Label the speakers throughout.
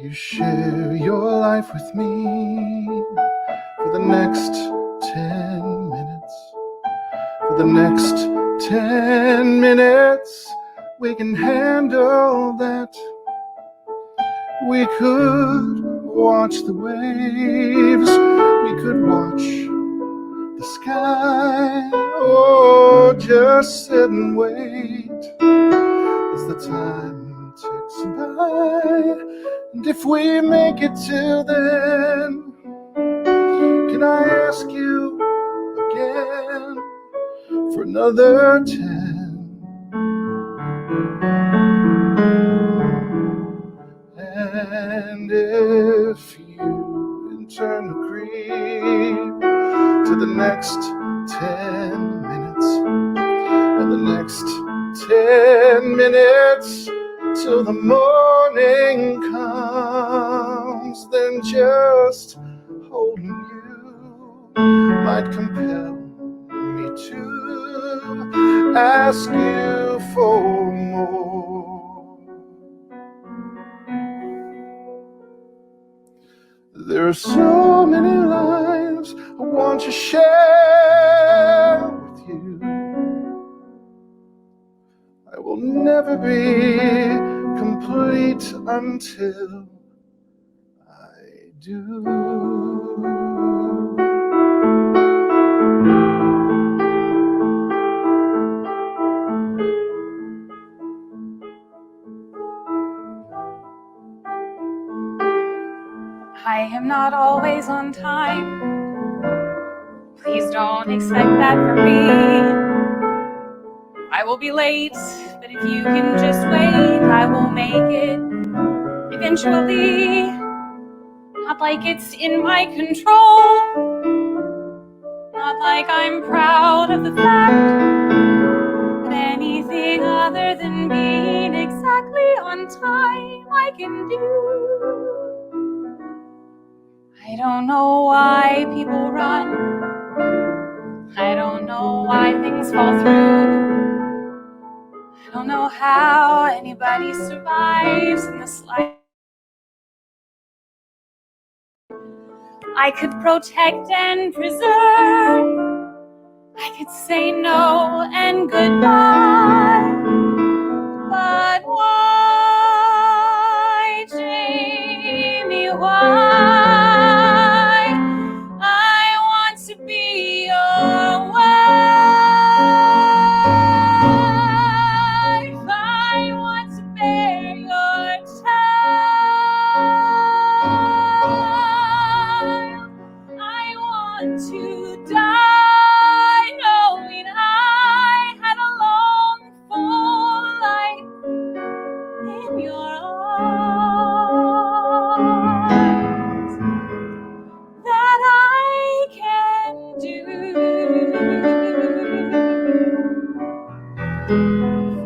Speaker 1: you share your life with me for the next 10 minutes? For the next 10 minutes, we can handle that. We could watch the waves, we could watch the sky, or just sit and wait as the time ticks by. And if we make it till then, can I ask you again for another 10? And if you in turn agree to the next 10 minutes and the next 10 minutes till the morning comes, then just holding you might compel me to ask you for more. There are so many lives I want to share with you. I will never be complete until I do.
Speaker 2: I am not always on time. Please don't expect that from me. I will be late, but if you can just wait, I will make it eventually. Not like it's in my control, not like I'm proud of the fact, but anything other than being exactly on time I can do. I don't know why people run. I don't know why things fall through. I don't know how anybody survives in this life. I could protect and preserve. I could say no and goodbye. But why, Jamie, why? I want to be your wife. I want to bear your child. I want to die knowing I had a long, full life in your arms. That I can do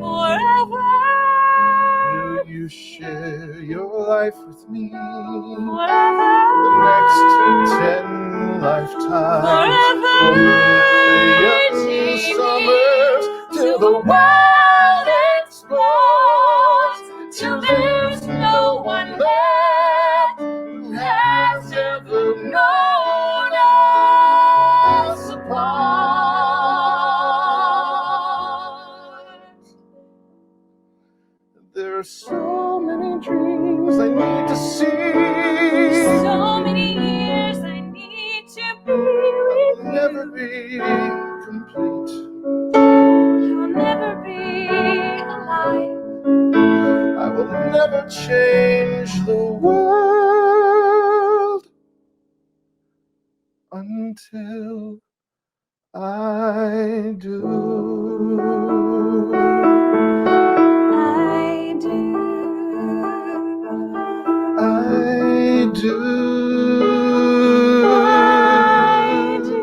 Speaker 2: forever.
Speaker 1: Will you share your life with me
Speaker 2: Forever.
Speaker 1: for the next 10 lifetimes?
Speaker 2: Forever,
Speaker 1: Million summers till the world explodes, till there's no one left who has ever known us apart. There are so many dreams I need to see.
Speaker 2: So many years I need to be
Speaker 1: I'll
Speaker 2: with
Speaker 1: never
Speaker 2: you.
Speaker 1: be complete.
Speaker 2: I'll never be alive.
Speaker 1: I will never change the world until I do.
Speaker 2: I do.
Speaker 1: I do.
Speaker 2: I do.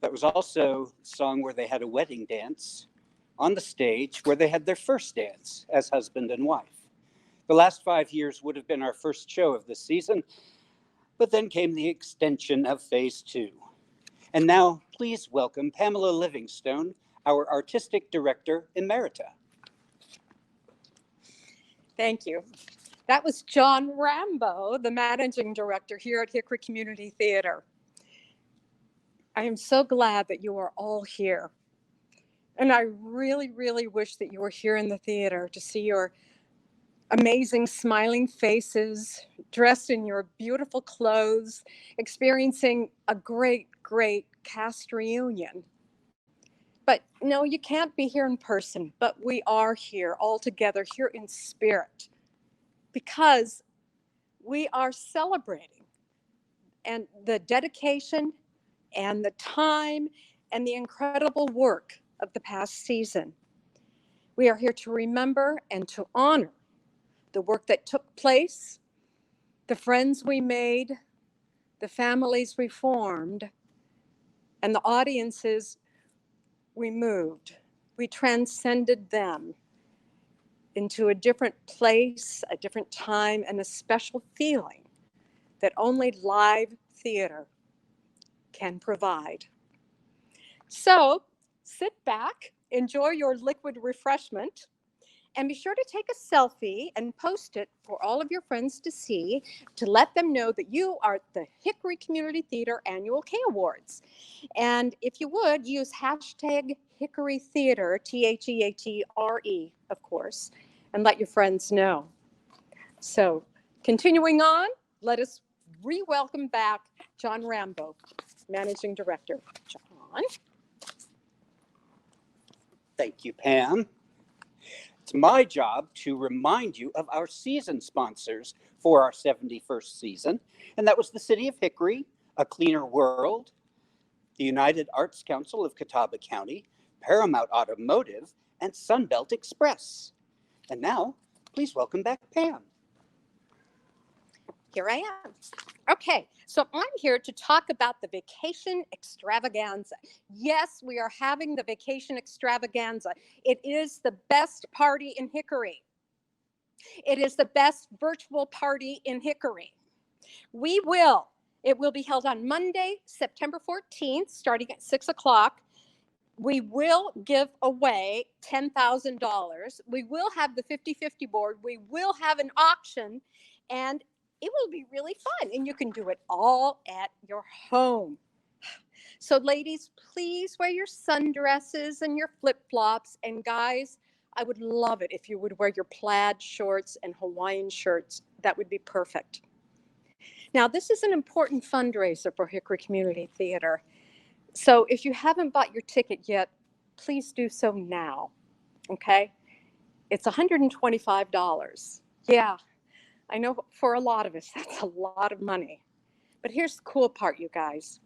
Speaker 3: That was also the song where they had a wedding dance on the stage where they had their first dance as husband and wife. The last 5 years would have been our first show of this season, but then came the extension of phase 2. And now, please welcome Pamela Livingstone, our Artistic Director Emerita.
Speaker 4: Thank you. That was John Rambo, the Managing Director here at Hickory Community Theater. I am so glad that you are all here. And I really, really wish that you were here in the theater to see your amazing smiling faces, dressed in your beautiful clothes, experiencing a great, great cast reunion. But no, you can't be here in person, but we are here all together, here in spirit, because we are celebrating and the dedication and the time and the incredible work of the past season. We are here to remember and to honor the work that took place, the friends we made, the families we formed, and the audiences we moved. We transcended them into a different place, a different time, and a special feeling that only live theater can provide. So sit back, enjoy your liquid refreshment, and be sure to take a selfie and post it for all of your friends to see, to let them know that you are at the Hickory Community Theater Annual Kay Awards. And if you would, use hashtag Hickory Theater, THEATRE, of course, and let your friends know. So continuing on, let us re-welcome back John Rambo, Managing Director. John.
Speaker 3: Thank you, Pam. It's my job to remind you of our season sponsors for our 71st season, and that was the City of Hickory, A Cleaner World, the United Arts Council of Catawba County, Paramount Automotive, and Sunbelt Express. And now, please welcome back Pam.
Speaker 4: Here I am. Okay, so I'm here to talk about the Vacation Extravaganza. Yes, we are having the Vacation Extravaganza. It is the best party in Hickory. It is the best virtual party in Hickory. It will be held on Monday, September 14th, starting at 6 o'clock. We will give away $10,000. We will have the 50-50 board. We will have an auction, and it will be really fun, and you can do it all at your home. So ladies, please wear your sundresses and your flip-flops, and guys, I would love it if you would wear your plaid shorts and Hawaiian shirts. That would be perfect. Now, this is an important fundraiser for Hickory Community Theater. So if you haven't bought your ticket yet, please do so now, okay? It's $125. Yeah. I know for a lot of us, that's a lot of money. But here's the cool part, you guys.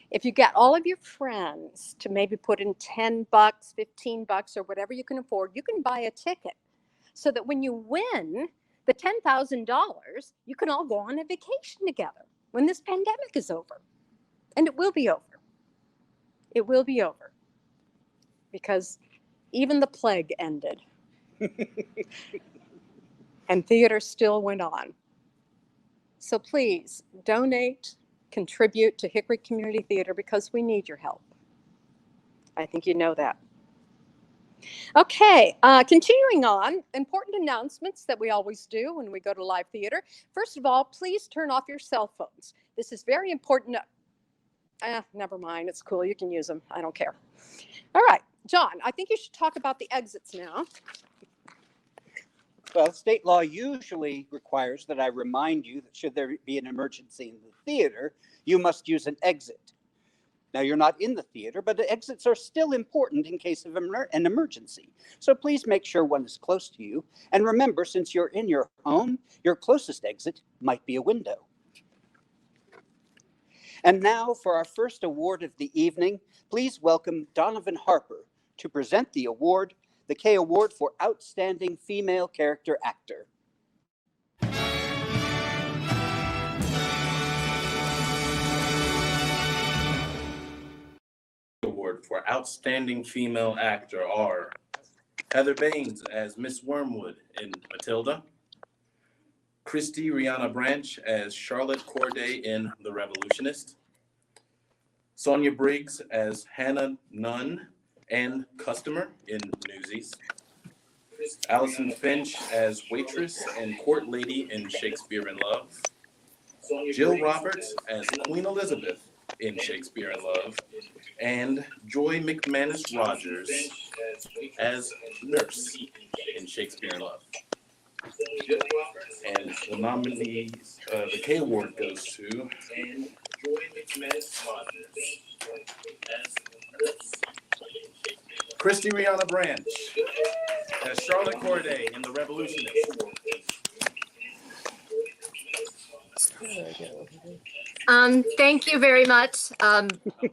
Speaker 4: If you get all of your friends to maybe put in $10, $15, or whatever you can afford, you can buy a ticket so that when you win the $10,000, you can all go on a vacation together when this pandemic is over. And it will be over. It will be over. Because even the plague ended. And theater still went on. So please donate, contribute to Hickory Community Theater because we need your help. I think you know that. Okay, continuing on, important announcements that we always do when we go to live theater. First of all, please turn off your cell phones. This is very important. Never mind, it's cool, you can use them, I don't care. All right, John, I think you should talk about the exits now.
Speaker 3: Well, state law usually requires that I remind you that should there be an emergency in the theater, you must use an exit. Now, you're not in the theater, but the exits are still important in case of an emergency. So please make sure one is close to you. And remember, since you're in your home, your closest exit might be a window. And now for our first award of the evening, please welcome Donovan Harper to present the award, the Kay Award for Outstanding Female Character Actor.
Speaker 5: Award for Outstanding Female Actor are Heather Baines as Miss Wormwood in Matilda, Christy Rihanna Branch as Charlotte Corday in The Revolutionist, Sonia Briggs as Hannah Nunn and Customer in Newsies, Allison Finch as Waitress and Court Lady in Shakespeare in Love, Jill Roberts as Queen Elizabeth in Shakespeare in Love, and Joy McManus Rogers as Nurse in Shakespeare in Love. And the nominees, the Kay Award goes to Christy Rihanna Branch as Charlotte Corday in The Revolutionist.
Speaker 6: Thank you very much.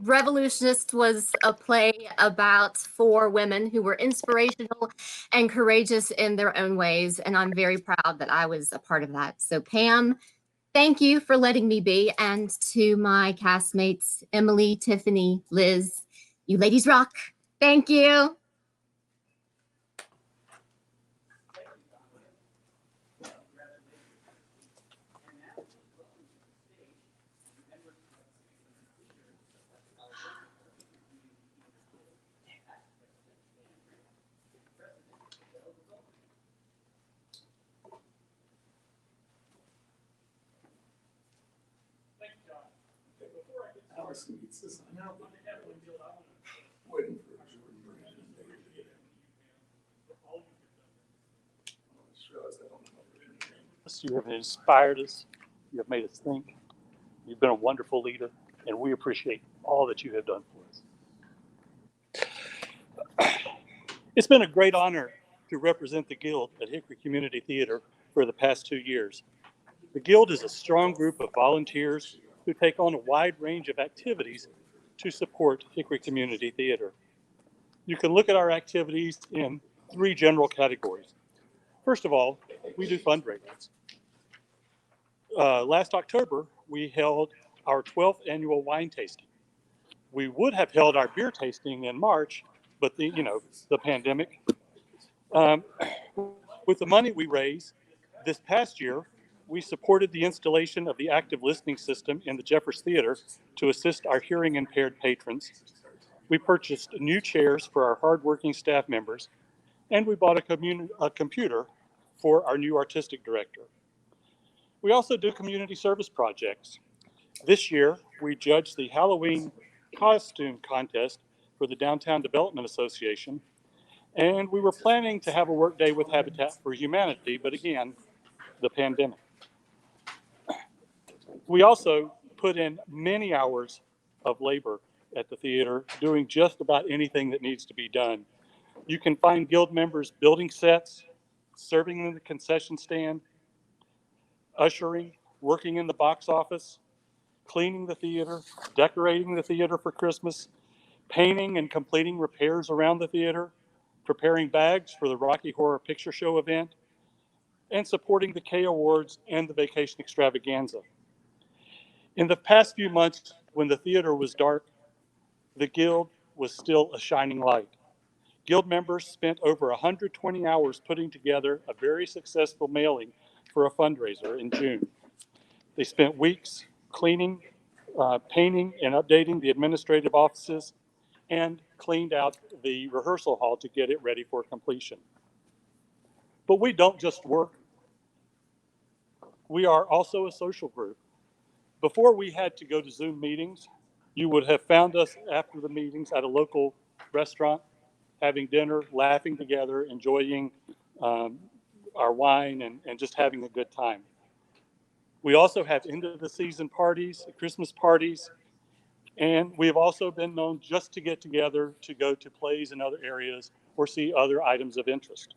Speaker 6: Revolutionist was a play about 4 women who were inspirational and courageous in their own ways, and I'm very proud that I was a part of that. So Pam, thank you for letting me be, and to my castmates, Emily, Tiffany, Liz, you ladies rock. Thank you.
Speaker 1: Allison gets this on out.
Speaker 7: You have inspired us. You have made us think. You've been a wonderful leader, and we appreciate all that you have done for us. It's been a great honor to represent the Guild at Hickory Community Theater for the past 2 years. The Guild is a strong group of volunteers who take on a wide range of activities to support Hickory Community Theater. You can look at our activities in 3 general categories. First of all, we do fundraisers. Last October, we held our 12th annual wine tasting. We would have held our beer tasting in March, but the pandemic. With the money we raised this past year, we supported the installation of the active listening system in the Jeffers Theater to assist our hearing impaired patrons. We purchased new chairs for our hardworking staff members, and we bought a computer for our new artistic director. We also do community service projects. This year, we judged the Halloween costume contest for the Downtown Development Association, and we were planning to have a work day with Habitat for Humanity, but again, the pandemic. We also put in many hours of labor at the theater, doing just about anything that needs to be done. You can find Guild members building sets, serving in the concession stand, ushering, working in the box office, cleaning the theater, decorating the theater for Christmas, painting and completing repairs around the theater, preparing bags for the Rocky Horror Picture Show event, and supporting the Kay Awards and the Vacation Extravaganza. In the past few months, when the theater was dark, the Guild was still a shining light. Guild members spent over 120 hours putting together a very successful mailing for a fundraiser in June. They spent weeks cleaning, painting, and updating the administrative offices, and cleaned out the rehearsal hall to get it ready for completion. But we don't just work. We are also a social group. Before we had to go to Zoom meetings, you would have found us after the meetings at a local restaurant, having dinner, laughing together, enjoying our wine, and just having a good time. We also have end of the season parties, Christmas parties, and we have also been known just to get together to go to plays in other areas or see other items of interest.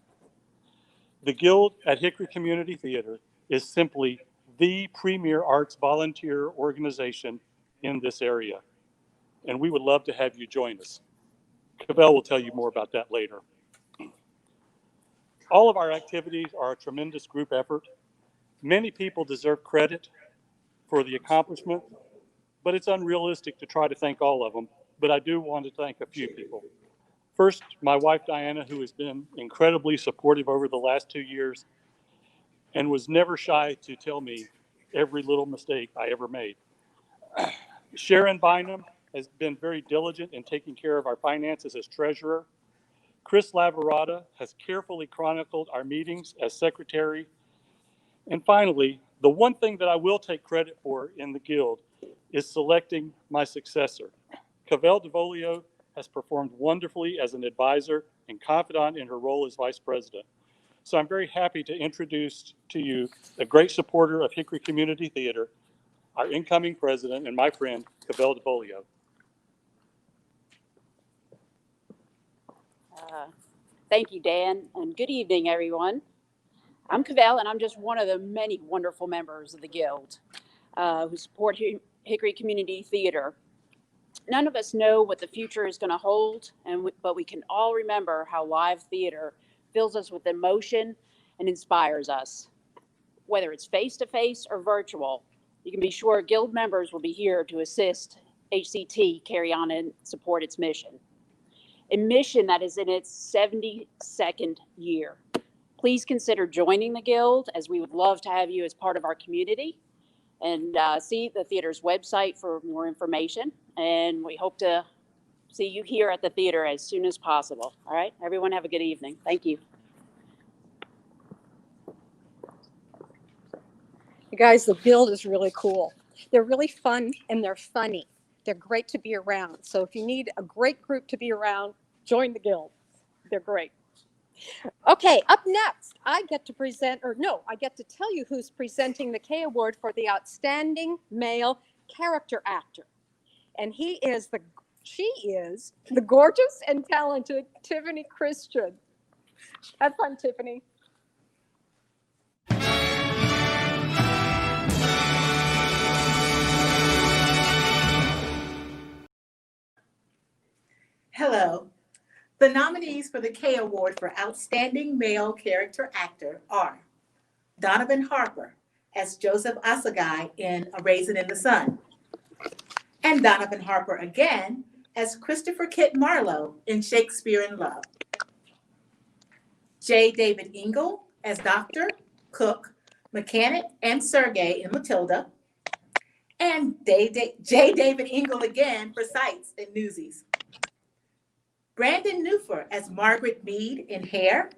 Speaker 7: The Guild at Hickory Community Theater is simply the premier arts volunteer organization in this area, and we would love to have you join us. Cavell will tell you more about that later. All of our activities are a tremendous group effort. Many people deserve credit for the accomplishment, but it's unrealistic to try to thank all of them. but I do want to thank a few people. First, my wife, Diana, who has been incredibly supportive over the last 2 years and was never shy to tell me every little mistake I ever made. Sharon Bynum has been very diligent in taking care of our finances as treasurer. Chris Lavarada has carefully chronicled our meetings as secretary. And finally, the one thing that I will take credit for in the Guild is selecting my successor. Cavell DeVolio has performed wonderfully as an advisor and confidant in her role as vice president. So I'm very happy to introduce to you a great supporter of Hickory Community Theater, our incoming president and my friend, Cavell DeVolio.
Speaker 8: Thank you, Dan, and good evening, everyone. I'm Cavell, and I'm just one of the many wonderful members of the Guild who support Hickory Community Theater. None of us know what the future is going to hold, but we can all remember how live theater fills us with emotion and inspires us. Whether it's face-to-face or virtual, you can be sure Guild members will be here to assist HCT carry on and support its mission. A mission that is in its 72nd year. Please consider joining the Guild, as we would love to have you as part of our community, and see the theater's website for more information. And we hope to see you here at the theater as soon as possible. All right, everyone have a good evening. Thank you.
Speaker 4: You guys, the Guild is really cool. They're really fun and they're funny. They're great to be around. So if you need a great group to be around, join the Guild. They're great. Okay, up next, I get to tell you who's presenting the Kay Award for the Outstanding Male Character Actor. And she is the gorgeous and talented Tiffany Christian. Have fun, Tiffany.
Speaker 9: Hello. The nominees for the Kay Award for Outstanding Male Character Actor are Donovan Harper as Joseph Asagai in A Raisin in the Sun, and Donovan Harper again as Christopher Kit Marlowe in Shakespeare in Love. J. David Engel as Doctor, Cook, Mechanic, and Sergei in Matilda, and J. David Engel again for Sights in Newsies. Brandon Newfer as Margaret Mead in Hair,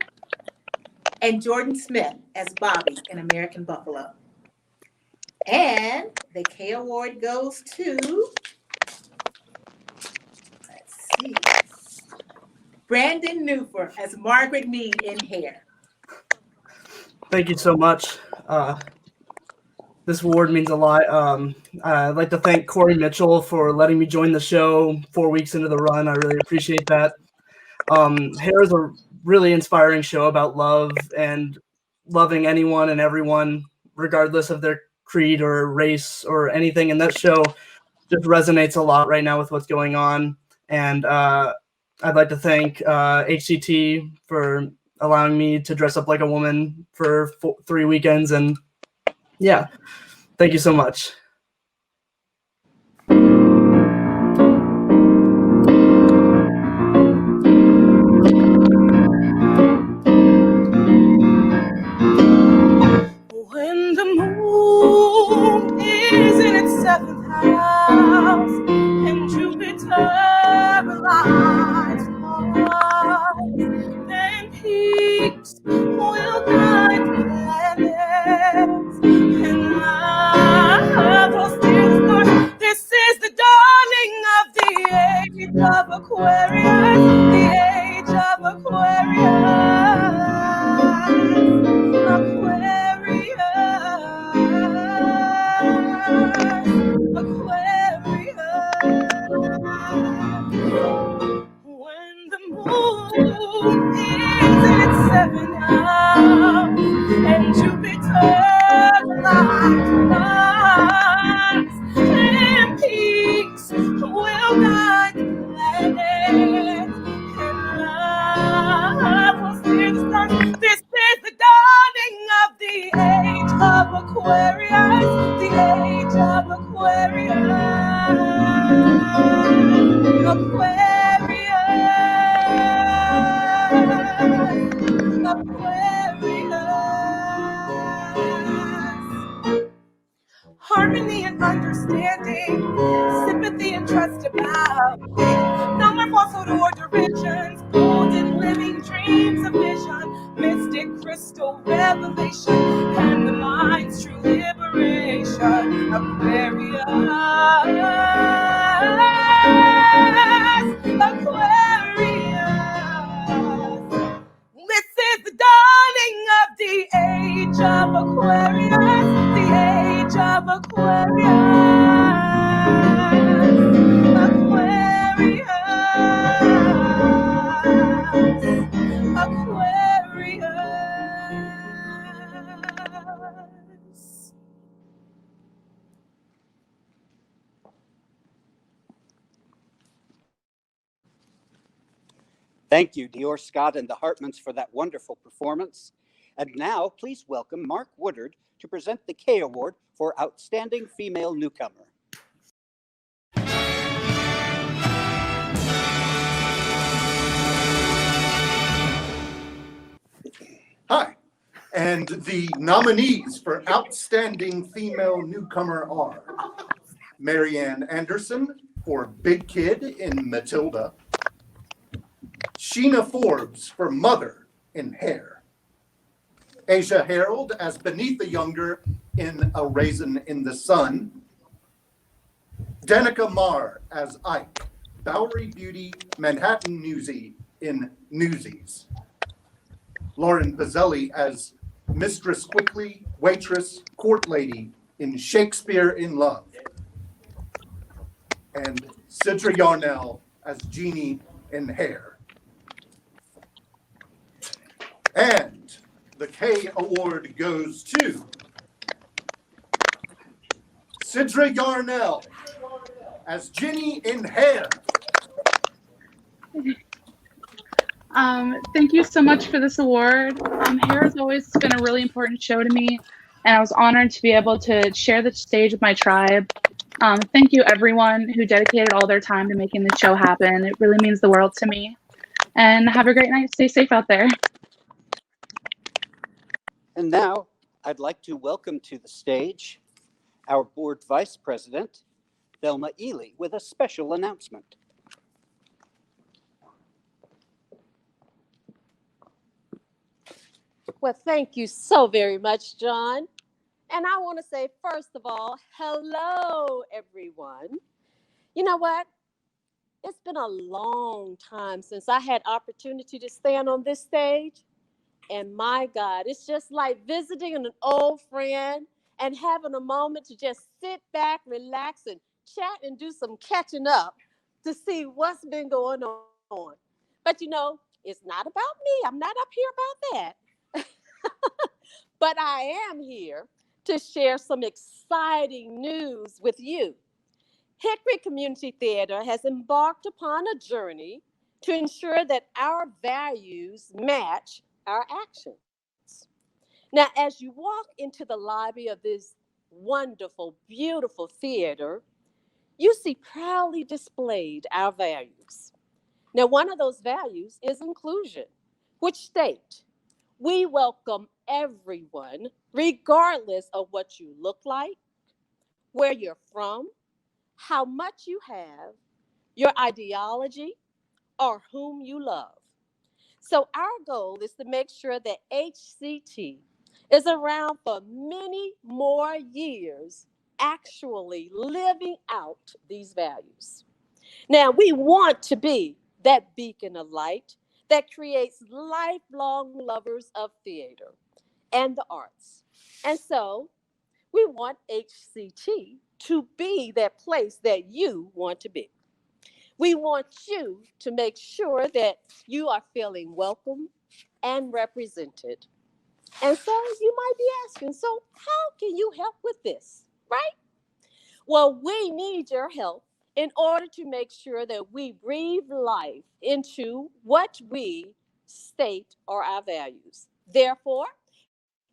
Speaker 9: and Jordan Smith as Bobby in American Buffalo. And the Kay Award goes to, Brandon Newfer as Margaret Mead in Hair.
Speaker 10: Thank you so much. This award means a lot. I'd like to thank Corey Mitchell for letting me join the show 4 weeks into the run. I really appreciate that. Hair is a really inspiring show about love and loving anyone and everyone, regardless of their creed or race or anything. And that show just resonates a lot right now with what's going on. And I'd like to thank HCT for allowing me to dress up like a woman for 3 weekends. And yeah, thank you so much.
Speaker 11: When the moon is in its 7th house and Jupiter aligns Mars, then peaks will guide planets and love will steer the course. This is the dawning of the age of Aquarius, the age of Aquarius. When the moon is in its 7th house and Jupiter aligns Mars, and peaks will guide the planets, and love will steer the stars. This is the dawning of the age of Aquarius, the age of Aquarius. empathy and trust about things. No more falsehood or derisions, golden living dreams of vision, mystic crystal revelation, and the mind's true liberation. Aquarius, Aquarius. This is the dawning of the age of Aquarius, the age of Aquarius, Aquarius, Aquarius.
Speaker 3: Thank you, Dior Scott and the Hartmans, for that wonderful performance. And now, please welcome Mark Woodard to present the Kay Award for Outstanding Female Newcomer.
Speaker 1: Hi, and the nominees for Outstanding Female Newcomer are Marianne Anderson for Big Kid in Matilda, Sheena Forbes for Mother in Hair, Asia Harold as Beneath the Younger in A Raisin in the Sun, Danica Marr as Ike, Bowery Beauty Manhattan Newsie in Newsies, Lauren Pizzelli as Mistress Quickly, Waitress, Court Lady in Shakespeare in Love, and Sidra Yarnell as Jeannie in Hair. And the Kay Award goes to Sidra Yarnell as Ginny in Hair.
Speaker 12: Thank you so much for this award. Hair has always been a really important show to me, and I was honored to be able to share the stage with my tribe. Thank you, everyone who dedicated all their time to making the show happen. It really means the world to me. And have a great night. Stay safe out there.
Speaker 3: And now, I'd like to welcome to the stage our board vice president, Thelma Ely, with a special announcement.
Speaker 13: Well, thank you so very much, John. And I want to say, first of all, hello, everyone. You know what? It's been a long time since I had opportunity to stand on this stage. And my God, it's just like visiting an old friend and having a moment to just sit back, relax, and chat and do some catching up to see what's been going on. But you know, it's not about me. I'm not up here about that. But I am here to share some exciting news with you. Hickory Community Theater has embarked upon a journey to ensure that our values match our actions. Now, as you walk into the lobby of this wonderful, beautiful theater, you see proudly displayed our values. Now, one of those values is inclusion, which state, we welcome everyone, regardless of what you look like, where you're from, how much you have, your ideology, or whom you love. So our goal is to make sure that HCT is around for many more years, actually living out these values. Now, we want to be that beacon of light that creates lifelong lovers of theater and the arts. And so we want HCT to be that place that you want to be. We want you to make sure that you are feeling welcome and represented. And so you might be asking, so how can you help with this, right? Well, we need your help in order to make sure that we breathe life into what we state are our values. Therefore,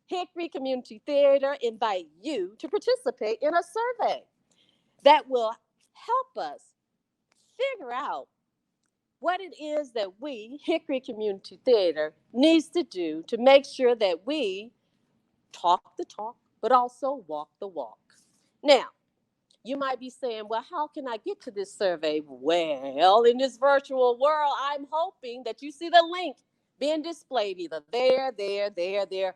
Speaker 13: Hickory Community Theater invite you to participate in a survey that will help us figure out what it is that we, Hickory Community Theater, needs to do to make sure that we talk the talk, but also walk the walk. Now, You might be saying, well, how can I get to this survey? Well, in this virtual world, I'm hoping that you see the link being displayed either there,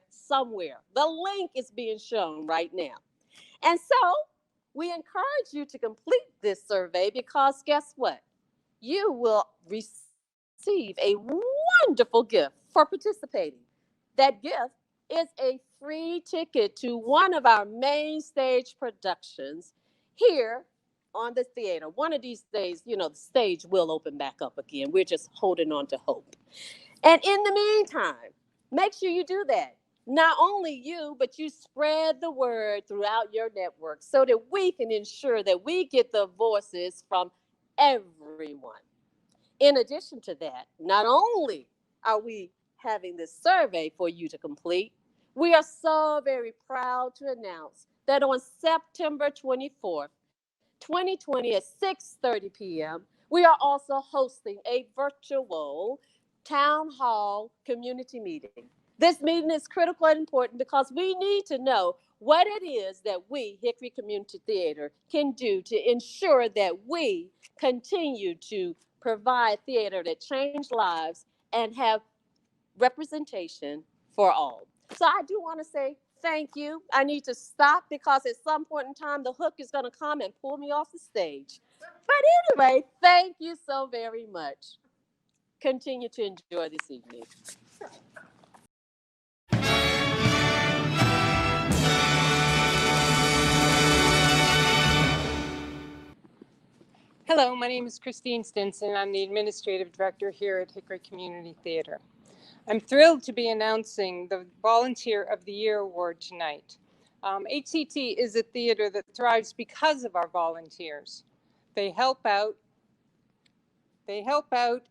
Speaker 13: somewhere. The link is being shown right now. And so we encourage you to complete this survey because guess what? You will receive a wonderful gift for participating. That gift is a free ticket to one of our main stage productions here on the theater. One of these days, the stage will open back up again. We're just holding on to hope. And in the meantime, make sure you do that. Not only you, but you spread the word throughout your network so that we can ensure that we get the voices from everyone. In addition to that, not only are we having this survey for you to complete, we are so very proud to announce that on September 24th, 2020 at 6:30 p.m., we are also hosting a virtual town hall community meeting. This meeting is critical and important because we need to know what it is that we, Hickory Community Theater, can do to ensure that we continue to provide theater that change lives and have representation for all. So I do want to say thank you. I need to stop because at some point in time, the hook is going to come and pull me off the stage. But anyway, thank you so very much. Continue to enjoy this evening.
Speaker 14: Hello, my name is Christine Stinson. I'm the Administrative Director here at Hickory Community Theater. I'm thrilled to be announcing the Volunteer of the Year Award tonight. HCT is a theater that thrives because of our volunteers. They help out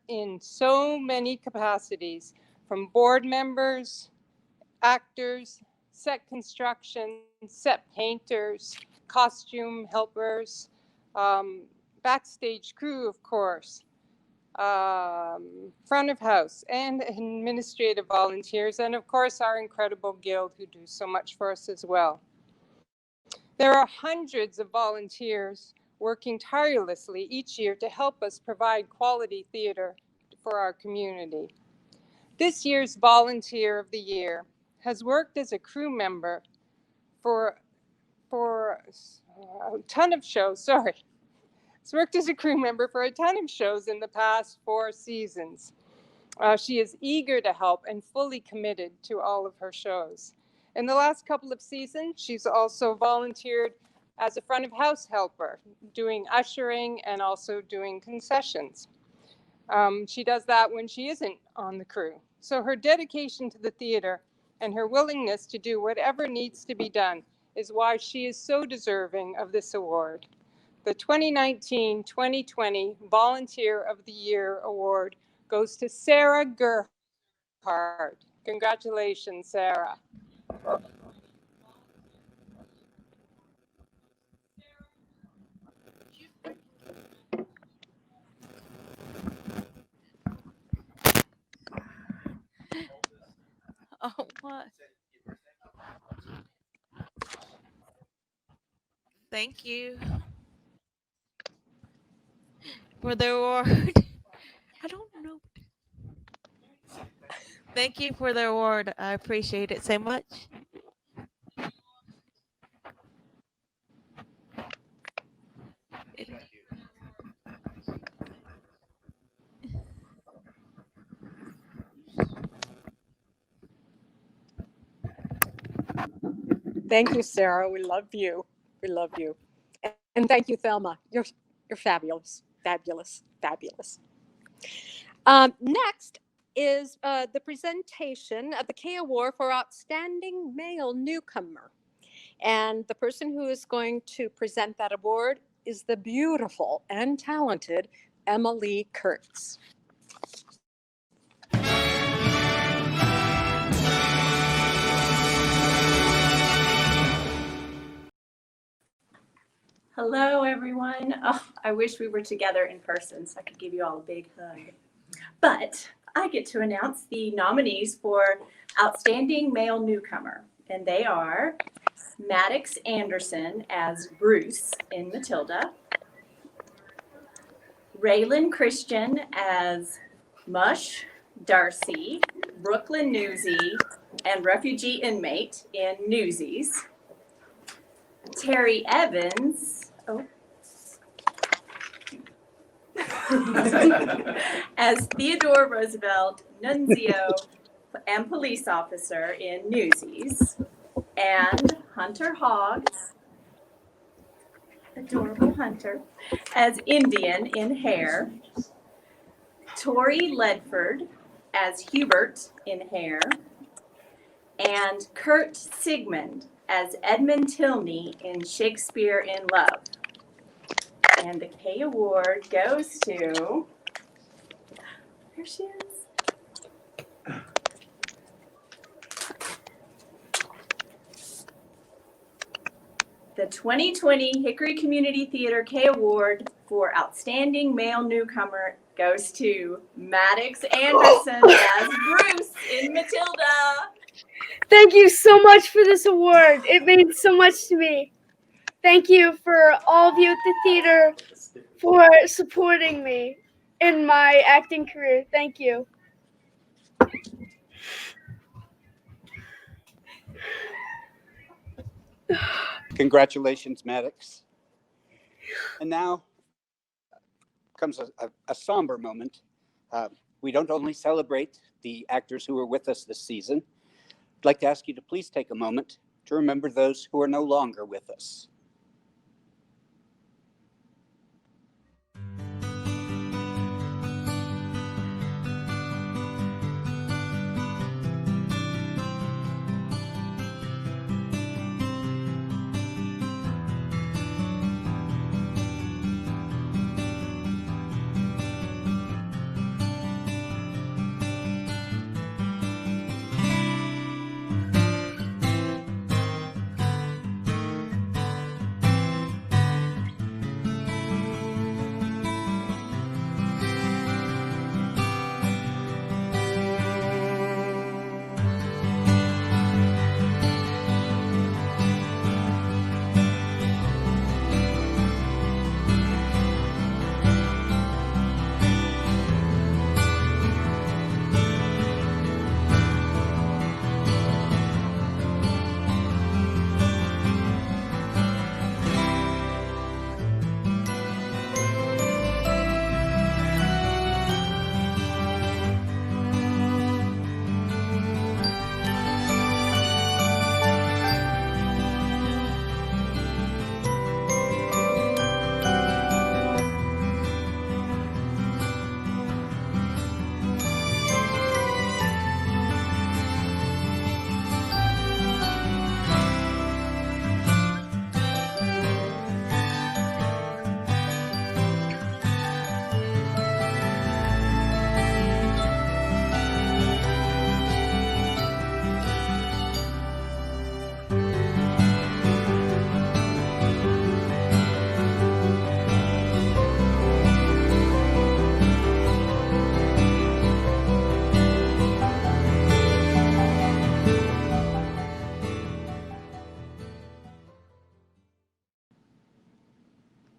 Speaker 14: in so many capacities, from board members, actors, set construction, set painters, costume helpers, backstage crew, of course, front of house, and administrative volunteers, and of course our incredible guild who do so much for us as well. There are hundreds of volunteers working tirelessly each year to help us provide quality theater for our community. This year's Volunteer of the Year has worked as a crew member for a ton of shows, She's worked as a crew member for a ton of shows in the past 4 seasons. She is eager to help and fully committed to all of her shows. In the last couple of seasons, she's also volunteered as a front of house helper, doing ushering and also doing concessions. She does that when she isn't on the crew. So her dedication to the theater and her willingness to do whatever needs to be done is why she is so deserving of this award. The 2019-2020 Volunteer of the Year Award goes to Sarah Gerhardt. Congratulations, Sarah.
Speaker 15: Oh, what? Thank you for the award. I don't know. Thank you for the award. I appreciate it so much.
Speaker 4: Thank you, Sarah. We love you. We love you. And thank you, Thelma. You're fabulous, fabulous, fabulous. Next is the presentation of the Kay Award for Outstanding Male Newcomer. And the person who is going to present that award is the beautiful and talented Emily Kurtz.
Speaker 16: Hello, everyone. Oh, I wish we were together in person so I could give you all a big hug. But I get to announce the nominees for Outstanding Male Newcomer, and they are Maddox Anderson as Bruce in Matilda, Raylan Christian as Mush Darcy, Brooklyn Newsy, and refugee inmate in Newsies, Terry Evans as Theodore Roosevelt, nuncio and police officer in Newsies, and Hunter Hogg, adorable Hunter, as Indian in Hair, Tori Ledford as Hubert in Hair, and Kurt Sigmund as Edmund Tilney in Shakespeare in Love. And the Kay Award goes to, there she is. The 2020 Hickory Community Theater Kay Award for Outstanding Male Newcomer goes to Maddox Anderson as Bruce in Matilda.
Speaker 17: Thank you so much for this award. It means so much to me. Thank you for all of you at the theater for supporting me in my acting career. Thank you.
Speaker 3: Congratulations, Maddox. And now comes a somber moment. We don't only celebrate the actors who are with us this season. I'd like to ask you to please take a moment to remember those who are no longer with us.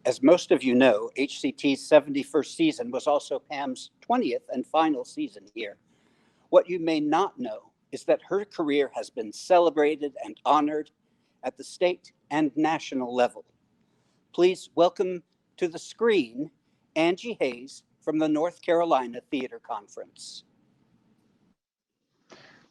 Speaker 3: As most of you know, HCT's 71st season was also Pam's 20th and final season here. What you may not know is that her career has been celebrated and honored at the state and national level. Please welcome to the screen Angie Hayes from the North Carolina Theater Conference.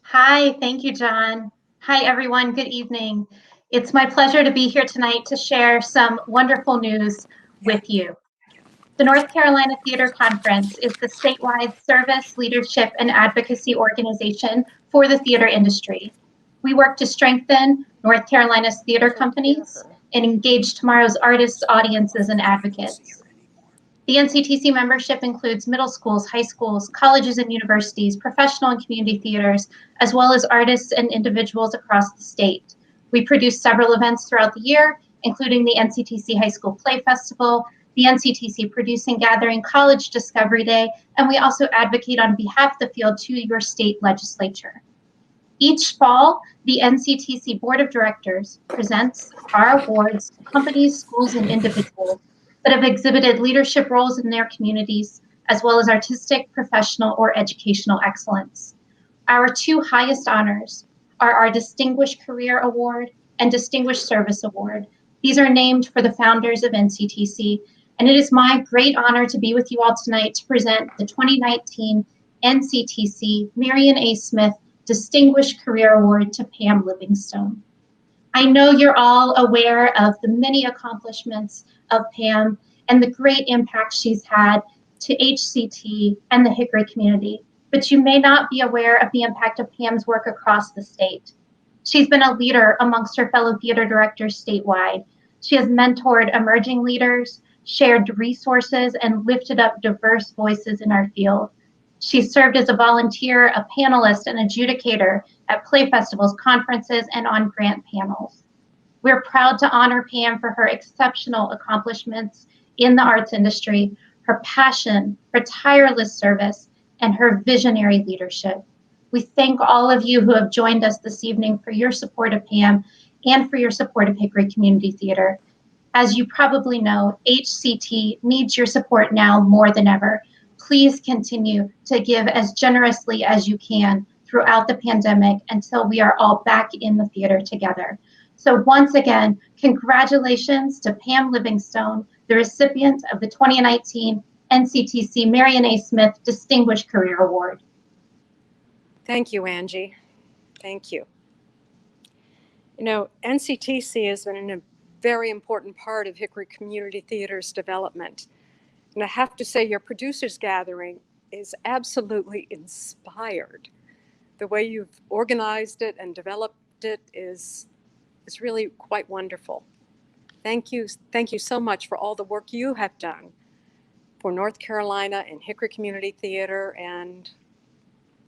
Speaker 18: Hi, thank you, John. Hi, everyone. Good evening. It's my pleasure to be here tonight to share some wonderful news with you. The North Carolina Theater Conference is the statewide service, leadership, and advocacy organization for the theater industry. We work to strengthen North Carolina's theater companies and engage tomorrow's artists, audiences, and advocates. The NCTC membership includes middle schools, high schools, colleges and universities, professional and community theaters, as well as artists and individuals across the state. We produce several events throughout the year, including the NCTC High School Play Festival, the NCTC Producing Gathering, College Discovery Day, and we also advocate on behalf of the field to your state legislature. Each fall, the NCTC Board of Directors presents our awards to companies, schools, and individuals that have exhibited leadership roles in their communities, as well as artistic, professional, or educational excellence. Our two highest honors are our Distinguished Career Award and Distinguished Service Award. These are named for the founders of NCTC, and it is my great honor to be with you all tonight to present the 2019 NCTC Marion A. Smith Distinguished Career Award to Pam Livingstone. I know you're all aware of the many accomplishments of Pam and the great impact she's had to HCT and the Hickory community, but you may not be aware of the impact of Pam's work across the state. She's been a leader amongst her fellow theater directors statewide. She has mentored emerging leaders, shared resources, and lifted up diverse voices in our field. She served as a volunteer, a panelist, and adjudicator at play festivals, conferences, and on grant panels. We're proud to honor Pam for her exceptional accomplishments in the arts industry, her passion, her tireless service, and her visionary leadership. We thank all of you who have joined us this evening for your support of Pam and for your support of Hickory Community Theater. As you probably know, HCT needs your support now more than ever. Please continue to give as generously as you can throughout the pandemic until we are all back in the theater together. So once again, congratulations to Pam Livingstone, the recipient of the 2019 NCTC Marion A. Smith Distinguished Career Award.
Speaker 4: Thank you, Angie. Thank you. You know, NCTC has been a very important part of Hickory Community Theater's development. And I have to say, your producers gathering is absolutely inspired. The way you've organized it and developed it is really quite wonderful. Thank you so much for all the work you have done for North Carolina and Hickory Community Theater and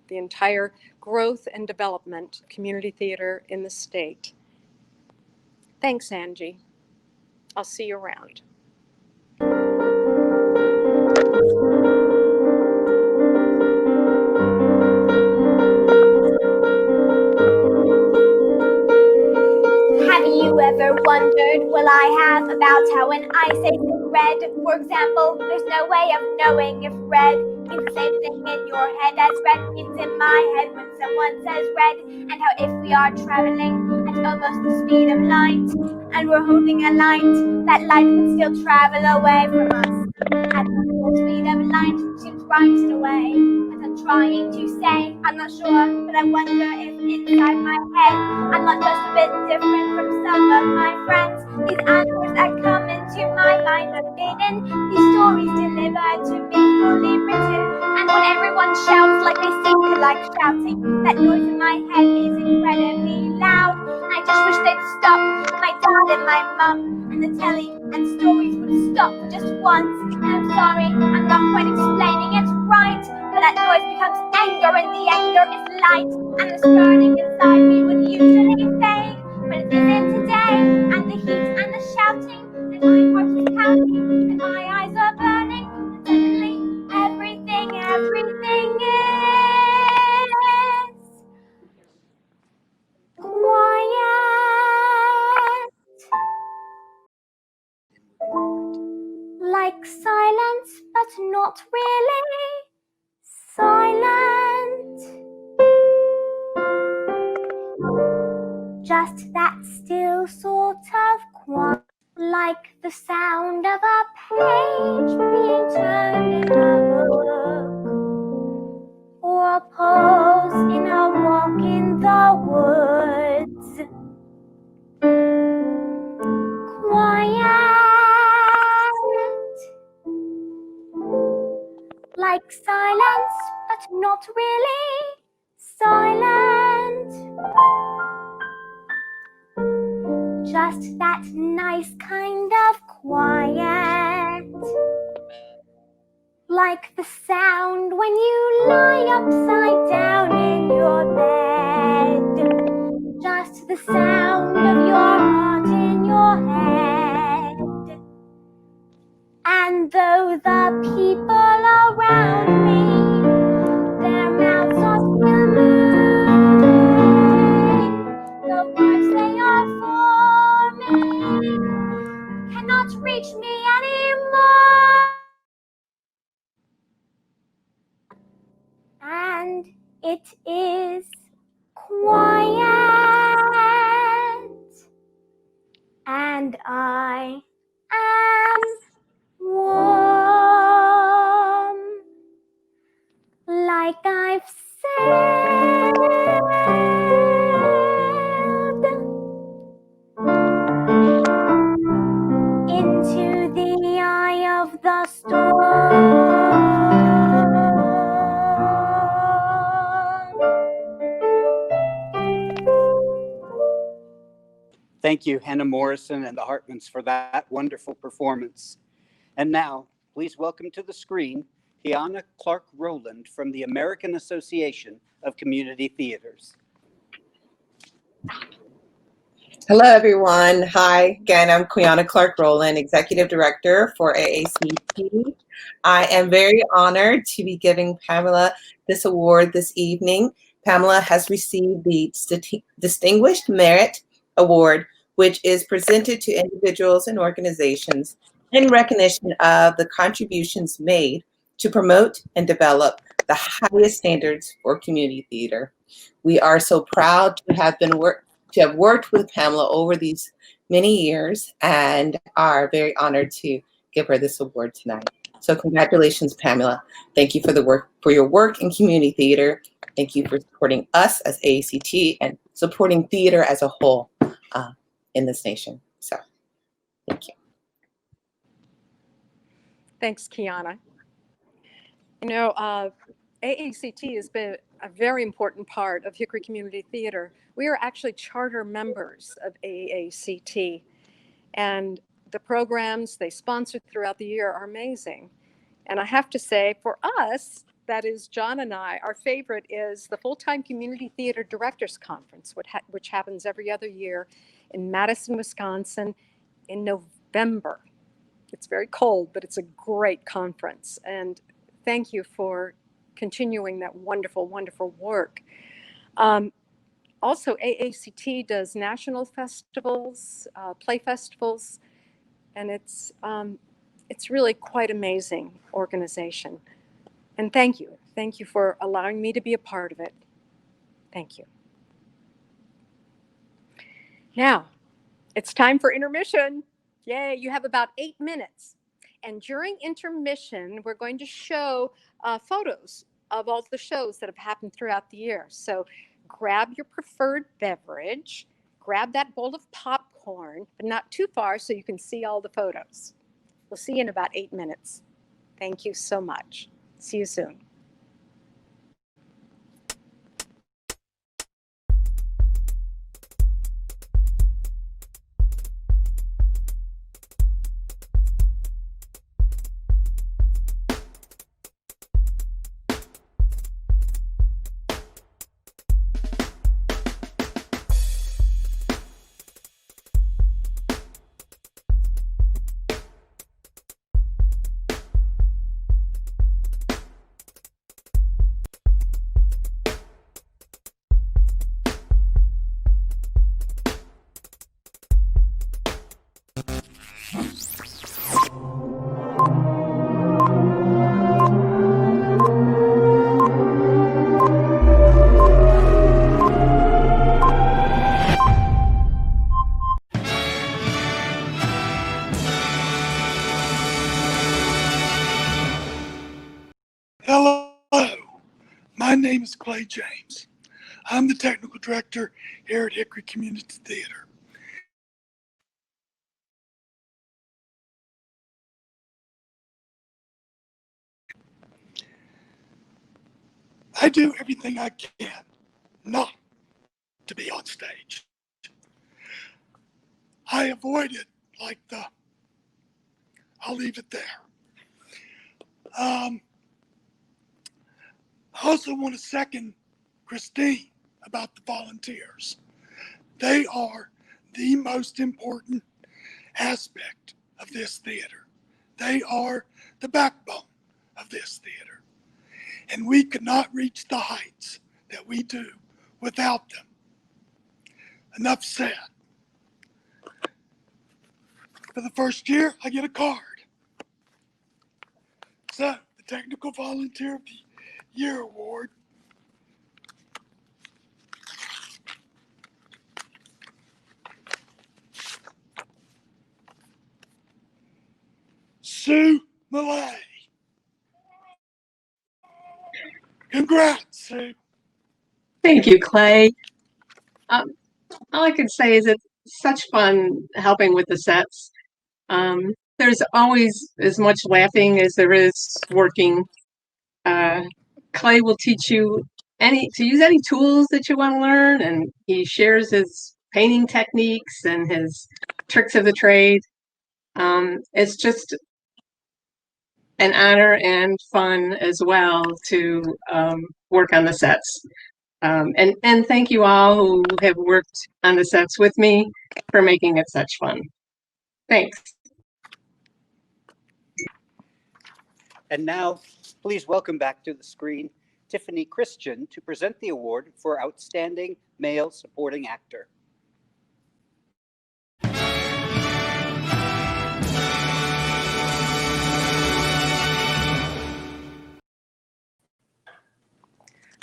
Speaker 4: the entire growth and development of community theater in the state. Thanks, Angie. I'll see you around.
Speaker 19: Have you ever wondered, well I have, about how when I say red, for example, there's no way of knowing if red means the same thing in your head as red means in my head when someone says red, and how if we are traveling at almost the speed of light, and we're holding a light, that light would still travel away from us. At the full speed of light, seems right in a way. What I'm trying to say, I'm not sure, but I wonder if inside my head, I'm not just a bit different from some of my friends. These answers that come into my mind have been in these stories delivered to me fully written. And when everyone shouts like they seem to like shouting, that noise in my head is incredibly loud. I just wish they'd stop, my dad and my mum and the telly and stories would stop for just once. And I'm sorry, I'm not quite explaining it right, but that noise becomes anger and the anger is light, and this burning inside me would usually fade, but it isn't today. And the heat and the shouting, and my heart is pounding, and my eyes are burning, and suddenly everything is quiet. Like silence, but not really silent. Just that still sort of quiet, like the sound of a page being turned in a book, or a pause in a walk in the woods. Quiet, like silence, but not really silent. Just that nice kind of quiet, like the sound when you lie upside down in your bed. Just the sound of your heart in your head. And though the people around me, their mouths are still moving, it is quiet, and I am warm, like I've said, into the eye of the storm.
Speaker 3: Thank you, Hannah Morrison and the Hartmans, for that wonderful performance. And now, please welcome to the screen Kiana Clark Rowland from the American Association of Community Theaters.
Speaker 20: Hello, everyone. Hi, again, I'm Kiana Clark Rowland, Executive Director for AACT. I am very honored to be giving Pamela this award this evening. Pamela has received the Distinguished Merit Award, which is presented to individuals and organizations in recognition of the contributions made to promote and develop the highest standards for community theater. We are so proud to have worked with Pamela over these many years and are very honored to give her this award tonight. So congratulations, Pamela. Thank you for your work in community theater. Thank you for supporting us as AACT and supporting theater as a whole in this nation. So thank you.
Speaker 4: Thanks, Kiana. You know, AACT has been a very important part of Hickory Community Theater. We are actually charter members of AACT, and the programs they sponsor throughout the year are amazing. And I have to say, for us, that is John and I, our favorite is the Full-Time Community Theater Directors Conference, which happens every other year in Madison, Wisconsin in November. It's very cold, but it's a great conference. And thank you for continuing that wonderful, wonderful work. Also, AACT does national festivals, play festivals, and it's really quite amazing organization. And thank you. Thank you for allowing me to be a part of it. Thank you. Now, it's time for intermission. Yay, you have about 8 minutes. And during intermission, we're going to show photos of all the shows that have happened throughout the year. So grab your preferred beverage, grab that bowl of popcorn, but not too far so you can see all the photos. We'll see you in about 8 minutes. Thank you so much. See you soon.
Speaker 21: Hello, my name is Clay James. I'm the technical director here at Hickory Community Theater. I do everything I can not to be on stage. I avoid it like I'll leave it there. I also want to second Christine about the volunteers. They are the most important aspect of this theater. They are the backbone of this theater. And we could not reach the heights that we do without them. Enough said. For the first year, I get a card. So, the Technical Volunteer of the Year Award Congrats, Sue.
Speaker 2: Thank you, Clay. All I can say is it's such fun helping with the sets. There's always as much laughing as there is working. Clay will teach you to use any tools that you want to learn, and he shares his painting techniques and his tricks of the trade. It's just an honor and fun as well to work on the sets. And thank you all who have worked on the sets with me for making it such fun. Thanks.
Speaker 3: And now, please welcome back to the screen Tiffany Christian to present the award for Outstanding Male Supporting Actor.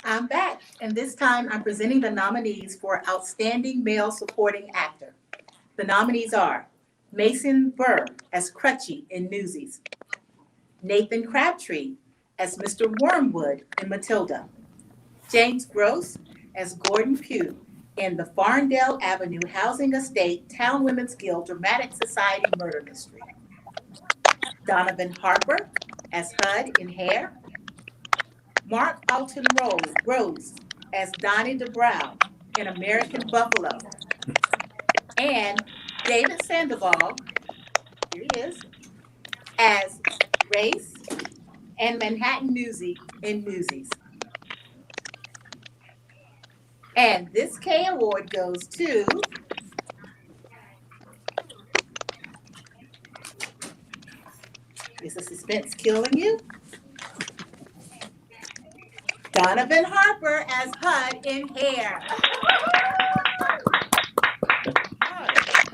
Speaker 9: I'm back, and this time I'm presenting the nominees for Outstanding Male Supporting Actor. The nominees are Mason Burr as Crutchy in Newsies, Nathan Crabtree as Mr. Wormwood in Matilda, James Gross as Gordon Pugh in the Farndale Avenue Housing Estate Town Women's Guild Dramatic Society Murder Mystery, Donovan Harper as Hud in Hair, Mark Alton Rose as Donnie DeBrow in American Buffalo, and David Sandoval, here he is, as Race and Manhattan Newsy in Newsies. And this Kay Award goes to is the suspense killing you? Donovan Harper as HUD in Hair.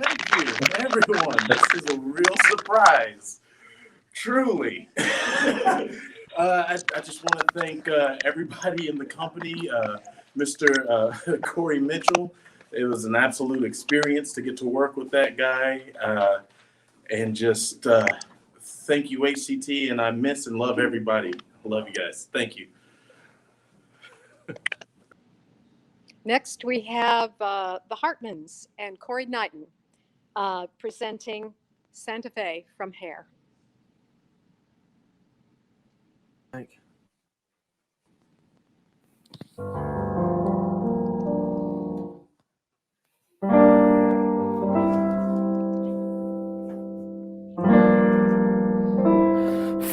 Speaker 5: Thank you, everyone. This is a real surprise, truly. I just want to thank everybody in the company, Mr. Corey Mitchell. It was an absolute experience to get to work with that guy. And just thank you, HCT, and I miss and love everybody. I love you guys. Thank you.
Speaker 4: Next, we have the Hartmans and Corey Knighton presenting Santa Fe from Hair.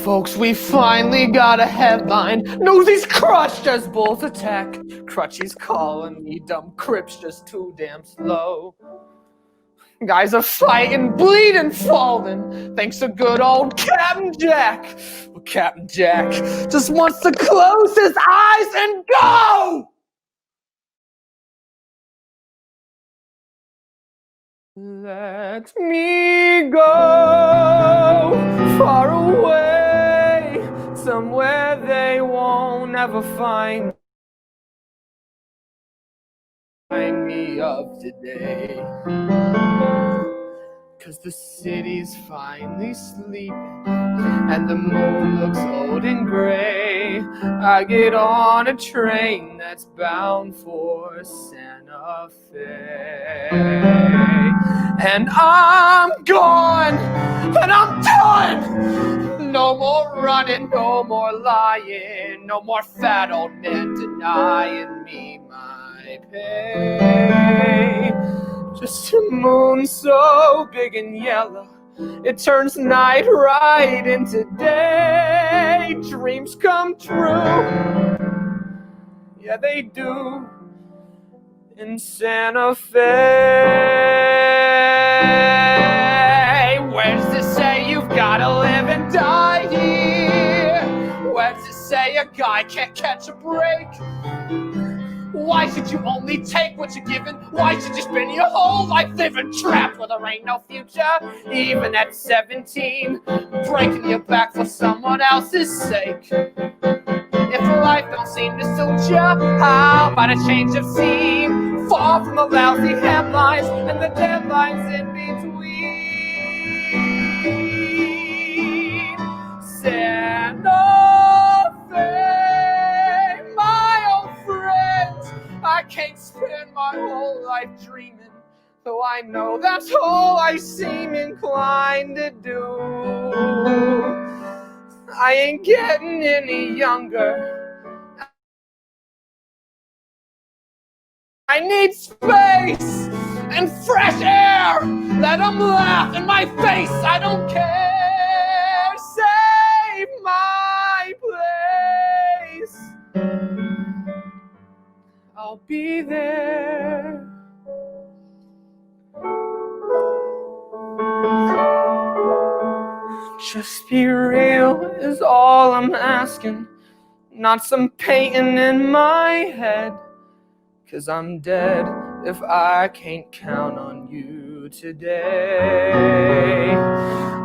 Speaker 22: Folks, we finally got a headline. Newsies crushed as bulls attack. Crutchy's calling me dumb. Crip's just too damn slow. Guys are fighting, bleeding, falling. Thanks to good old Captain Jack. Well, Captain Jack just wants to close his eyes and go! Let me go far away, somewhere they won't ever find me of today. 'Cause the city's finally sleeping and the moon looks old and gray. I get on a train that's bound for Santa Fe. And I'm gone, and I'm done. No more running, no more lying, no more fat old men denying me my pay. Just a moon so big and yellow, it turns night right into day. Dreams come true, yeah they do, in Santa Fe. Where does it say you've gotta live and die here? Where does it say a guy can't catch a break? Why should you only take what you're given? Why should you spend your whole life living trapped where there ain't no future? Even at 17, breaking your back for someone else's sake. If life don't seem to suit you, how about a change of scene? Far from the lousy headlines and the deadlines in between. Santa Fe, life dreaming, though I know that's all I seem inclined to do. I ain't getting any younger. I need space and fresh air. Let them laugh in my face. I don't care. Save my place. I'll be there. Just be real is all I'm asking. Not some painting in my head. 'Cause I'm dead if I can't count on you today.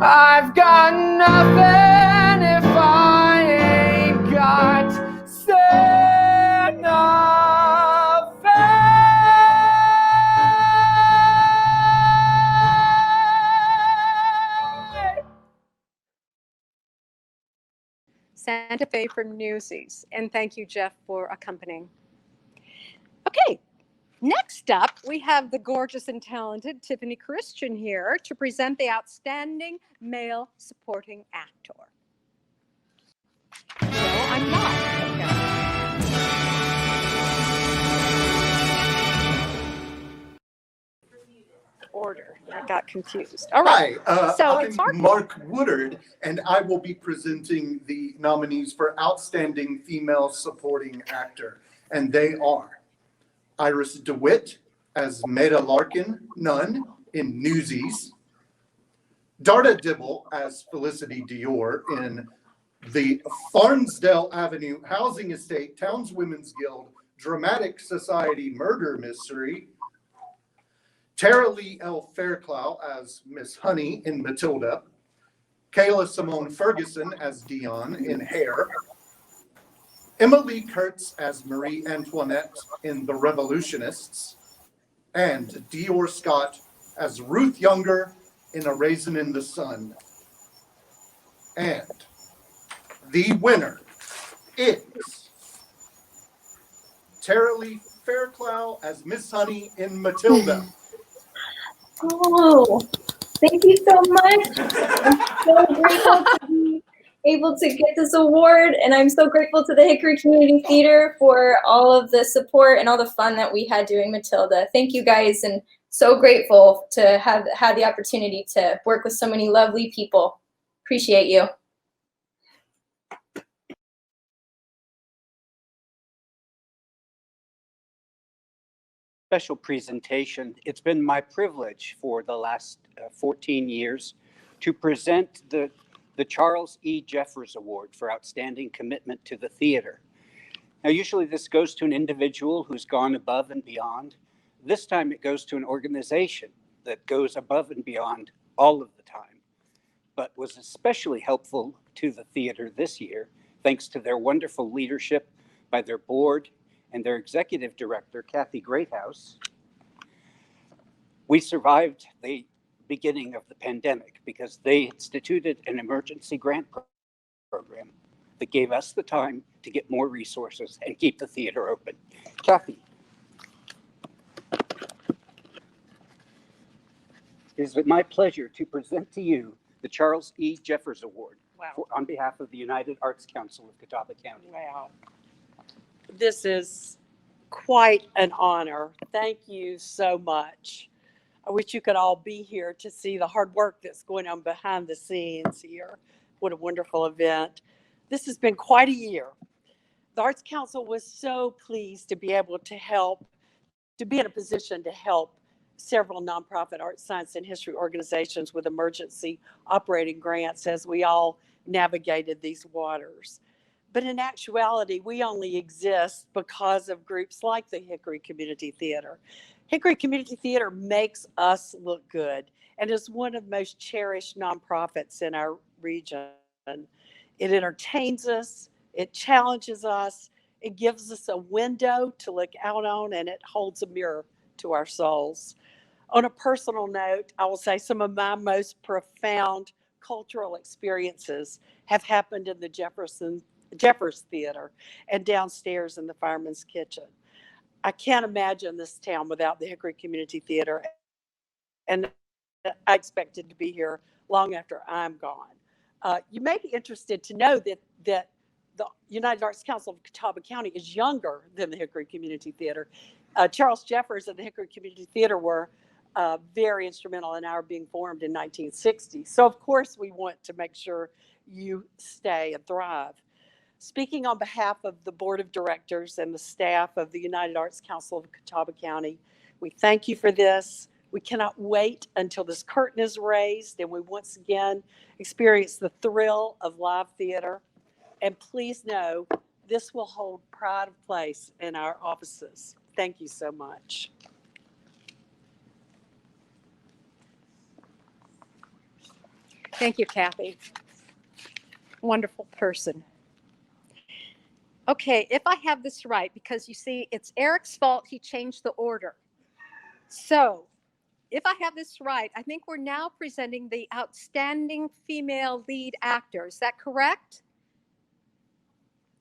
Speaker 22: I've got nothing if I ain't got Santa Fe.
Speaker 4: Santa Fe for Newsies. And thank you, Jeff, for accompanying. Okay, next up, we have the gorgeous and talented Tiffany Christian here to present the Outstanding Male Supporting Actor. No, I'm not. Order. I got confused. All right.
Speaker 1: Hi,
Speaker 4: So
Speaker 1: I'm
Speaker 4: it's Mark.
Speaker 1: Mark Woodard, and I will be presenting the nominees for Outstanding Female Supporting Actor. And they are Iris DeWitt as Maida Larkin Nunn in Newsies, Darda Dibble as Felicity Dior in the Farnsdale Avenue Housing Estate Townswomen's Guild Dramatic Society Murder Mystery, Tara Lee L. Fairclough as Miss Honey in Matilda, Kayla Simone Ferguson as Dion in Hair, Emma Lee Kurtz as Marie Antoinette in The Revolutionists, and Dior Scott as Ruth Younger in A Raisin in the Sun. And the winner is Tara Lee Fairclough as Miss Honey in Matilda.
Speaker 6: Oh, thank you so much. I'm so grateful to be able to get this award, and I'm so grateful to the Hickory Community Theater for all of the support and all the fun that we had doing Matilda. Thank you guys, and so grateful to have had the opportunity to work with so many lovely people. Appreciate you.
Speaker 3: Special presentation. It's been my privilege for the last 14 years to present the Charles E. Jeffers Award for Outstanding Commitment to the Theater. Now, usually this goes to an individual who's gone above and beyond. This time it goes to an organization that goes above and beyond all of the time, but was especially helpful to the theater this year, thanks to their wonderful leadership by their board and their executive director, Kathy Greathouse. We survived the beginning of the pandemic because they instituted an emergency grant program that gave us the time to get more resources and keep the theater open. Kathy. It is my pleasure to present to you the Charles E. Jeffers Award on behalf of the United Arts Council of Catawba County.
Speaker 7: Wow. This is quite an honor. Thank you so much. I wish you could all be here to see the hard work that's going on behind the scenes here. What a wonderful event. This has been quite a year. The Arts Council was so pleased to be able to help, to be in a position to help several nonprofit art, science, and history organizations with emergency operating grants as we all navigated these waters. But in actuality, we only exist because of groups like the Hickory Community Theater. Hickory Community Theater makes us look good and is one of the most cherished nonprofits in our region. It entertains us, it challenges us, it gives us a window to look out on, and it holds a mirror to our souls. On a personal note, I will say some of my most profound cultural experiences have happened in the Jeffers Theater and downstairs in the Fireman's Kitchen. I can't imagine this town without the Hickory Community Theater, and I expected to be here long after I'm gone. You may be interested to know that the United Arts Council of Catawba County is younger than the Hickory Community Theater. Charles Jeffers and the Hickory Community Theater were very instrumental in our being formed in 1960. So of course we want to make sure you stay and thrive. Speaking on behalf of the Board of Directors and the staff of the United Arts Council of Catawba County, we thank you for this. We cannot wait until this curtain is raised and we once again experience the thrill of live theater. And please know, this will hold pride of place in our offices. Thank you so much.
Speaker 4: Thank you, Kathy. Wonderful person. Okay, if I have this right, because you see, it's Eric's fault he changed the order. So, if I have this right, I think we're now presenting the Outstanding Female Lead Actor. Is that correct?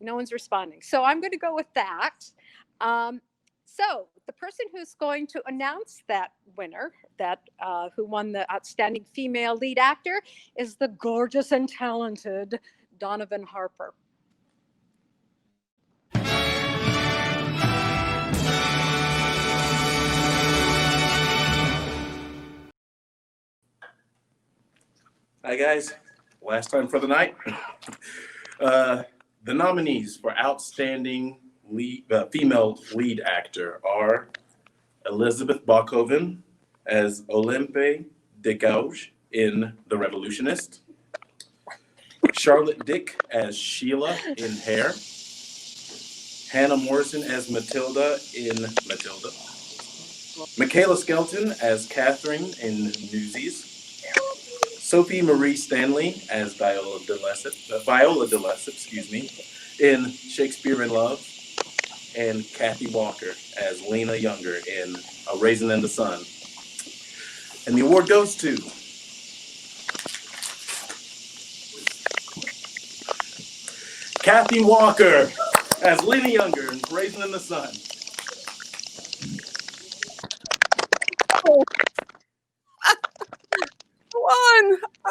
Speaker 4: No one's responding. So I'm going to go with that. So the person who's going to announce that winner, who won the Outstanding Female Lead Actor, is the gorgeous and talented Donovan Harper.
Speaker 5: Hi, guys. Last time for the night. The nominees for Outstanding Female Lead Actor are Elizabeth Bachhoven as Olympe de Gouges in The Revolutionist, Charlotte Dick as Sheila in Hair, Hannah Morrison as Matilda in Matilda, Michaela Skelton as Catherine in Newsies, Sophie Marie Stanley as Viola DeLessep, in Shakespeare in Love, and Kathy Walker as Lena Younger in A Raisin in the Sun. And the award goes to Kathy Walker as Lena Younger in Raisin in the Sun.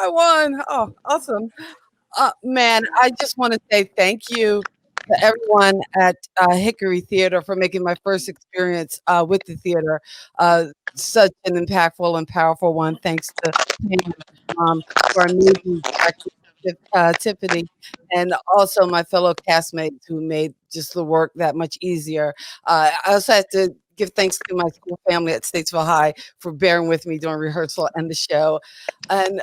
Speaker 8: I won. Oh, awesome. Man, I just want to say thank you to everyone at Hickory Theater for making my first experience with the theater such an impactful and powerful one. Thanks to Pam, for amazing director, Tiffany, and also my fellow castmates who made just the work that much easier. I also have to give thanks to my school family at Statesville High for bearing with me during rehearsal and the show. And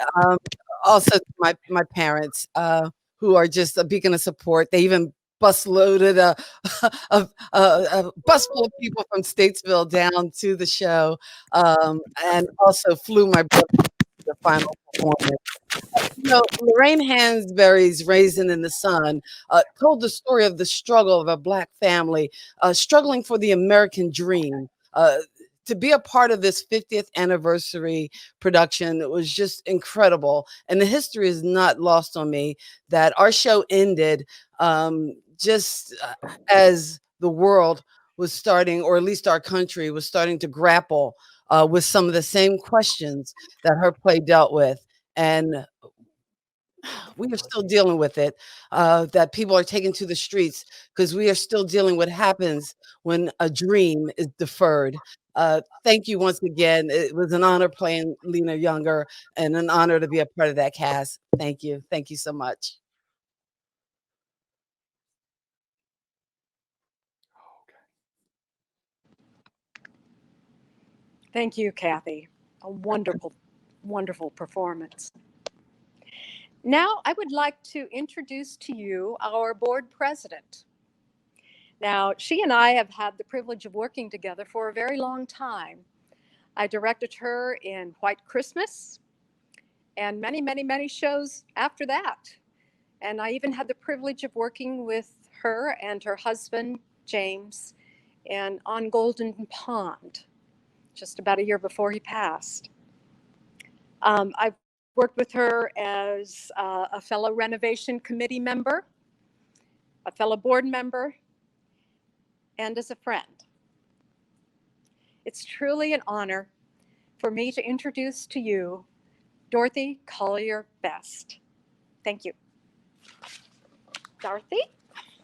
Speaker 8: also to my parents who are just a beacon of support. They even bus loaded a bus full of people from Statesville down to the show, and also flew my brother to the final performance. You know, Lorraine Hansberry's Raisin in the Sun told the story of the struggle of a Black family struggling for the American dream. To be a part of this 50th anniversary production, it was just incredible. And the history is not lost on me that our show ended just as the world was starting, or at least our country was starting to grapple with some of the same questions that her play dealt with. And we are still dealing with it, that people are taken to the streets because we are still dealing with what happens when a dream is deferred. Thank you once again. It was an honor playing Lena Younger and an honor to be a part of that cast. Thank you. Thank you so much.
Speaker 4: Thank you, Kathy. A wonderful, wonderful performance. Now, I would like to introduce to you our board president. Now, she and I have had the privilege of working together for a very long time. I directed her in White Christmas and many, many, many shows after that. And I even had the privilege of working with her and her husband, James, and on Golden Pond, just about a year before he passed. I've worked with her as a fellow renovation committee member, a fellow board member, and as a friend. It's truly an honor for me to introduce to you Dorothy Collier Best. Thank you.
Speaker 10: Dorothy?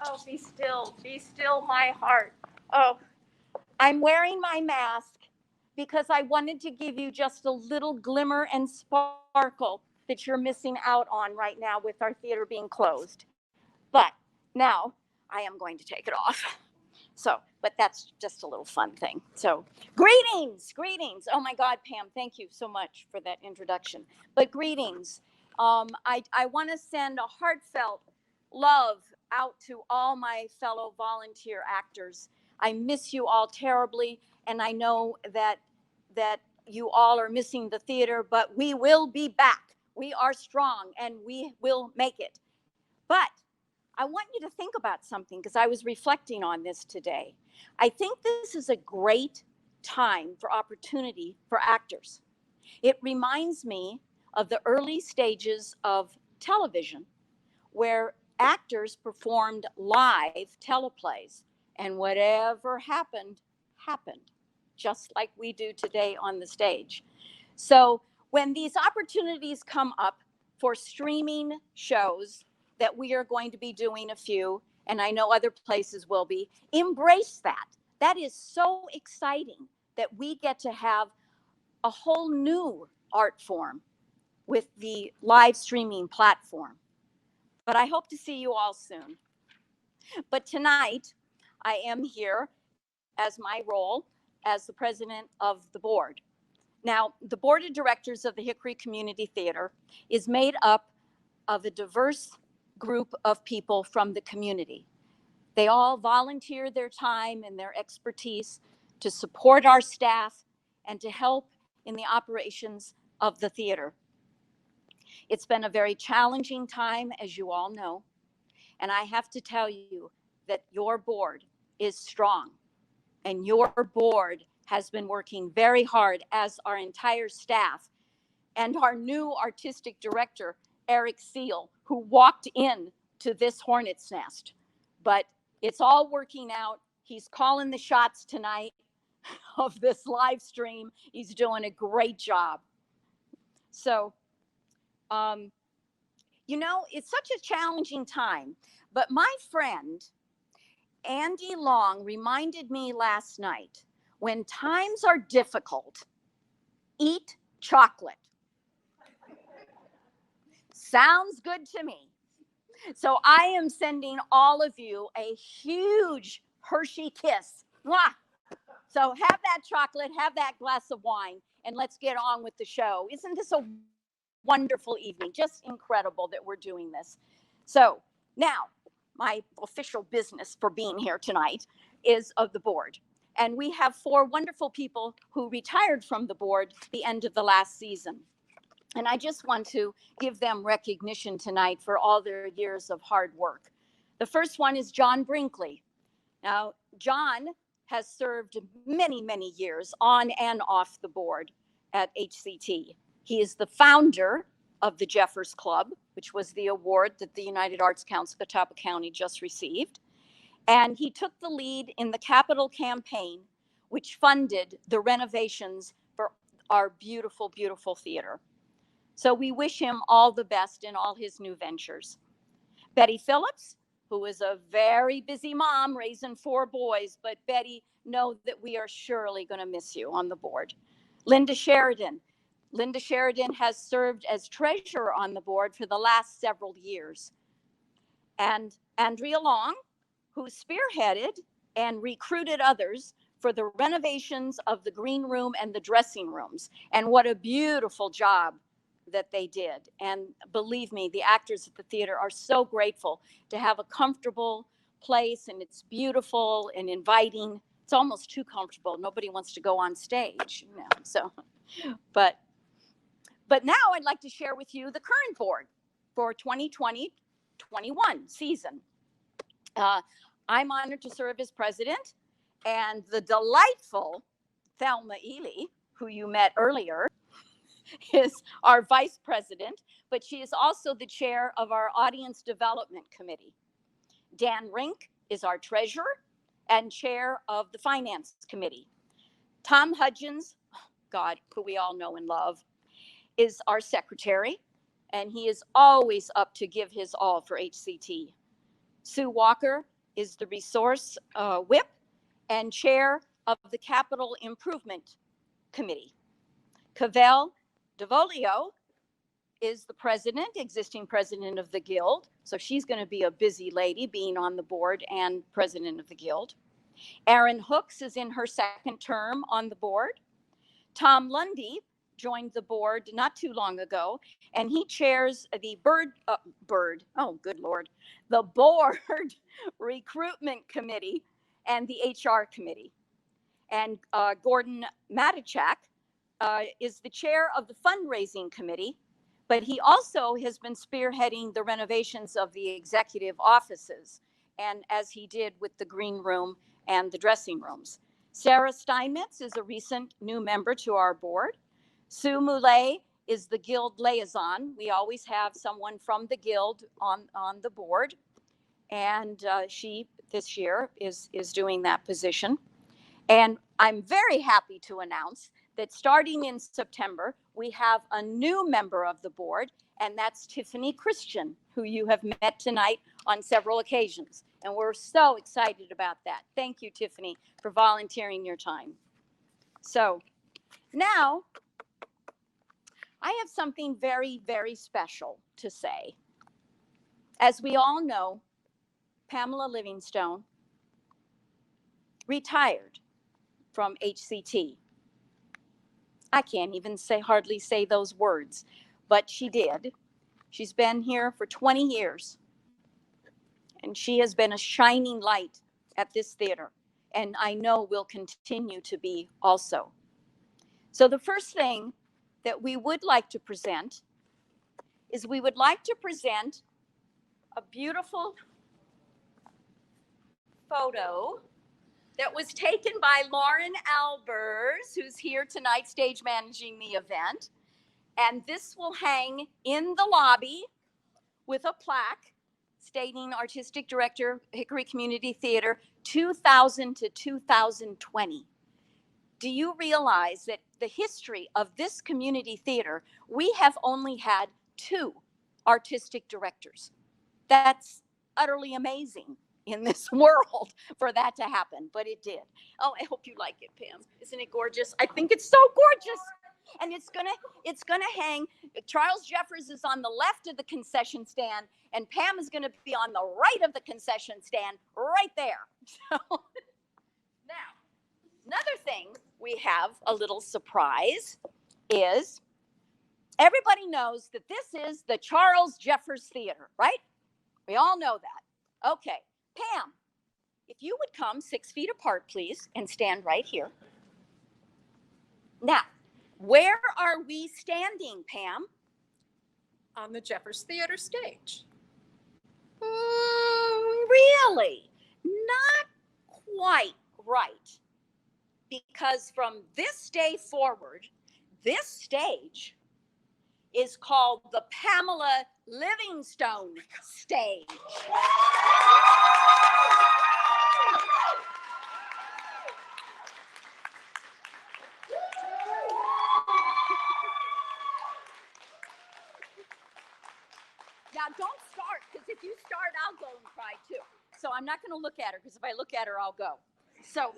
Speaker 10: Oh, be still my heart. Oh, I'm wearing my mask because I wanted to give you just a little glimmer and sparkle that you're missing out on right now with our theater being closed. But now I am going to take it off. So, but that's just a little fun thing. So, greetings. Oh my God, Pam, thank you so much for that introduction. But greetings. I want to send a heartfelt love out to all my fellow volunteer actors. I miss you all terribly, and I know that you all are missing the theater, but we will be back. We are strong, and we will make it. But I want you to think about something because I was reflecting on this today. I think this is a great time for opportunity for actors. It reminds me of the early stages of television where actors performed live teleplays and whatever happened, happened, just like we do today on the stage. So when these opportunities come up for streaming shows, that we are going to be doing a few, and I know other places will be, embrace that. That is so exciting that we get to have a whole new art form with the live streaming platform. But I hope to see you all soon. But tonight, I am here as my role as the president of the board. Now, the board of directors of the Hickory Community Theater is made up of a diverse group of people from the community. They all volunteer their time and their expertise to support our staff and to help in the operations of the theater. It's been a very challenging time, as you all know, and I have to tell you that your board is strong, and your board has been working very hard, as our entire staff and our new artistic director, Eric Seal, who walked in to this hornet's nest. But it's all working out. He's calling the shots tonight of this live stream. He's doing a great job. So, you know, it's such a challenging time. But my friend, Andy Long, reminded me last night, when times are difficult, eat chocolate. Sounds good to me. So I am sending all of you a huge Hershey kiss. Mwah! So have that chocolate, have that glass of wine, and let's get on with the show. Isn't this a wonderful evening? Just incredible that we're doing this. So now, my official business for being here tonight is of the board. And we have 4 wonderful people who retired from the board the end of the last season. And I just want to give them recognition tonight for all their years of hard work. The first one is John Brinkley. Now, John has served many, many years on and off the board at HCT. He is the founder of the Jeffers Club, which was the award that the United Arts Council Catawba County just received. And he took the lead in the capital campaign, which funded the renovations for our beautiful, beautiful theater. So we wish him all the best in all his new ventures. Betty Phillips, who is a very busy mom raising 4 boys, but Betty, know that we are surely going to miss you on the board. Linda Sheridan. Linda Sheridan has served as treasurer on the board for the last several years. And Andrea Long, who spearheaded and recruited others for the renovations of the green room and the dressing rooms. And what a beautiful job that they did. And believe me, the actors at the theater are so grateful to have a comfortable place, and it's beautiful and inviting. It's almost too comfortable. Nobody wants to go on stage, you know. So, but now I'd like to share with you the current board for 2020-21 season. I'm honored to serve as president, and the delightful Thelma Ely, who you met earlier, is our vice president, but she is also the chair of our audience development committee. Dan Rink is our treasurer and chair of the finance committee. Tom Hudgens, God, who we all know and love, is our secretary, and he is always up to give his all for HCT. Sue Walker is the resource whip and chair of the Capital Improvement Committee. Cavell DeVolio is the president, existing president of the Guild. So she's going to be a busy lady being on the board and president of the Guild. Erin Hooks is in her second term on the board. Tom Lundy joined the board not too long ago, and he chairs the the board recruitment committee and the HR committee. And Gordon Matichak is the chair of the fundraising committee, but he also has been spearheading the renovations of the executive offices, and as he did with the green room and the dressing rooms. Sarah Steinmetz is a recent new member to our board. Sue Moulet is the Guild liaison. We always have someone from the Guild on the board, and she this year is doing that position. And I'm very happy to announce that starting in September, we have a new member of the board, and that's Tiffany Christian, who you have met tonight on several occasions. And we're so excited about that. Thank you, Tiffany, for volunteering your time. So now I have something very, very special to say. As we all know, Pamela Livingstone retired from HCT. I can't even hardly say those words, but she did. She's been here for 20 years, and she has been a shining light at this theater, and I know will continue to be also. So the first thing that we would like to present is we would like to present a beautiful photo that was taken by Lauren Albers, who's here tonight stage managing the event. And this will hang in the lobby with a plaque stating Artistic Director, Hickory Community Theater, 2000 to 2020. Do you realize that the history of this community theater, we have only had 2 artistic directors? That's utterly amazing in this world for that to happen, but it did. Oh, I hope you like it, Pam. Isn't it gorgeous? I think it's so gorgeous. And it's gonna hang. Charles Jeffers is on the left of the concession stand, and Pam is gonna be on the right of the concession stand, right there. So now, another thing we have a little surprise is everybody knows that this is the Charles Jeffers Theater, right? We all know that. Okay, Pam, if you would come 6 feet apart, please, and stand right here. Now, where are we standing, Pam?
Speaker 4: On the Jeffers Theater stage.
Speaker 10: Really? Not quite right. Because from this day forward, this stage is called the Pamela Livingstone stage. Now, don't start, because if you start, I'll go and cry too. So I'm not going to look at her, because if I look at her, I'll go. So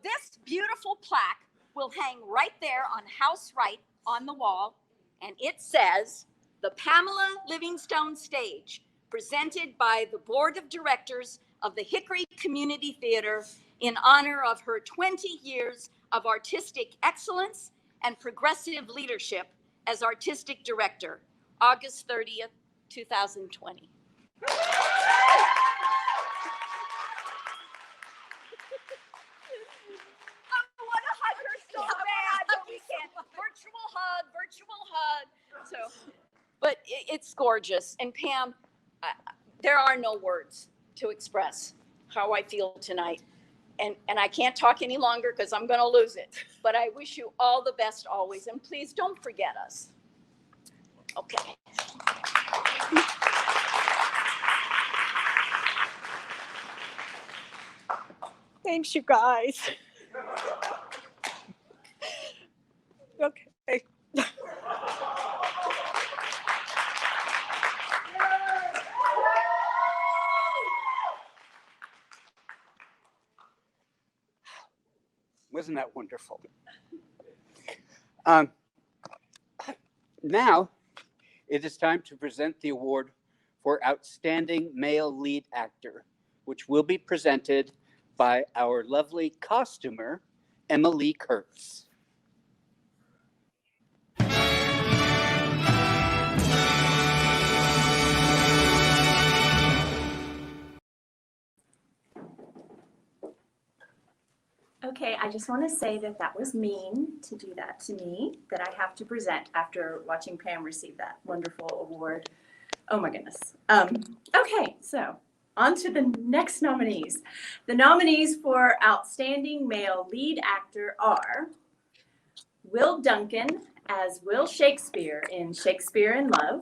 Speaker 10: this beautiful plaque will hang right there on house right on the wall, and it says, the Pamela Livingstone Stage, presented by the Board of Directors of the Hickory Community Theater in honor of her 20 years of artistic excellence and progressive leadership as artistic director, August 30th, 2020. I want to hug her so bad, but we can't. Virtual hug. So, but it's gorgeous. And Pam, there are no words to express how I feel tonight. And I can't talk any longer because I'm going to lose it. But I wish you all the best always. And please don't forget us. Okay.
Speaker 7: Thanks, you guys.
Speaker 3: Wasn't that wonderful? Now, it is time to present the award for Outstanding Male Lead Actor, which will be presented by our lovely costumer, Emily Kurtz.
Speaker 16: Okay, I just want to say that that was mean to do that to me, that I have to present after watching Pam receive that wonderful award. Oh my goodness. Okay, so on to the next nominees. The nominees for Outstanding Male Lead Actor are Will Duncan as Will Shakespeare in Shakespeare in Love,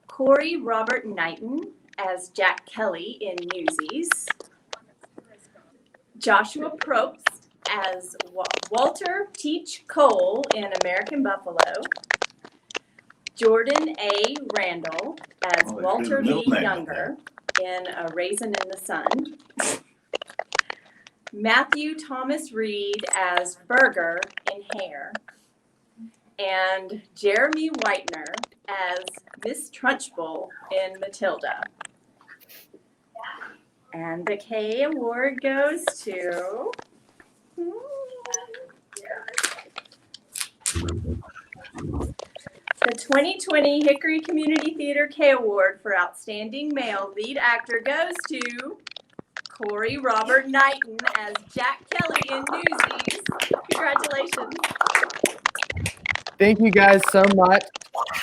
Speaker 16: Corey Robert Knighton as Jack Kelly in Newsies, Joshua Probst as Walter Teach Cole in American Buffalo, Jordan A. Randall as Walter Lee Younger in A Raisin in the Sun, Matthew Thomas Reed as Berger in Hair, and Jeremy Whitener as Miss Trunchbull in Matilda. And the Kay Award goes to the 2020 Hickory Community Theater Kay Award for Outstanding Male Lead Actor goes to Corey Robert Knighton as Jack Kelly in Newsies. Congratulations.
Speaker 22: Thank you guys so much.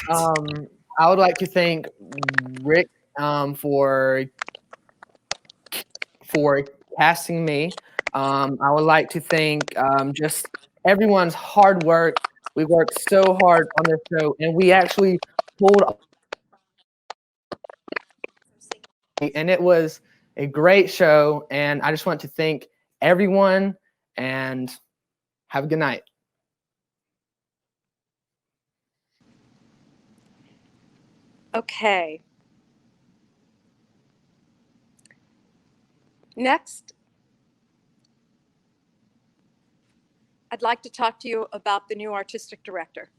Speaker 22: I would like to thank Rick for casting me. I would like to thank just everyone's hard work. We worked so hard on this show, and we actually pulled, and it was a great show. And I just want to thank everyone, and have a good night.
Speaker 4: Okay. Next, I'd like to talk to you about the new artistic director.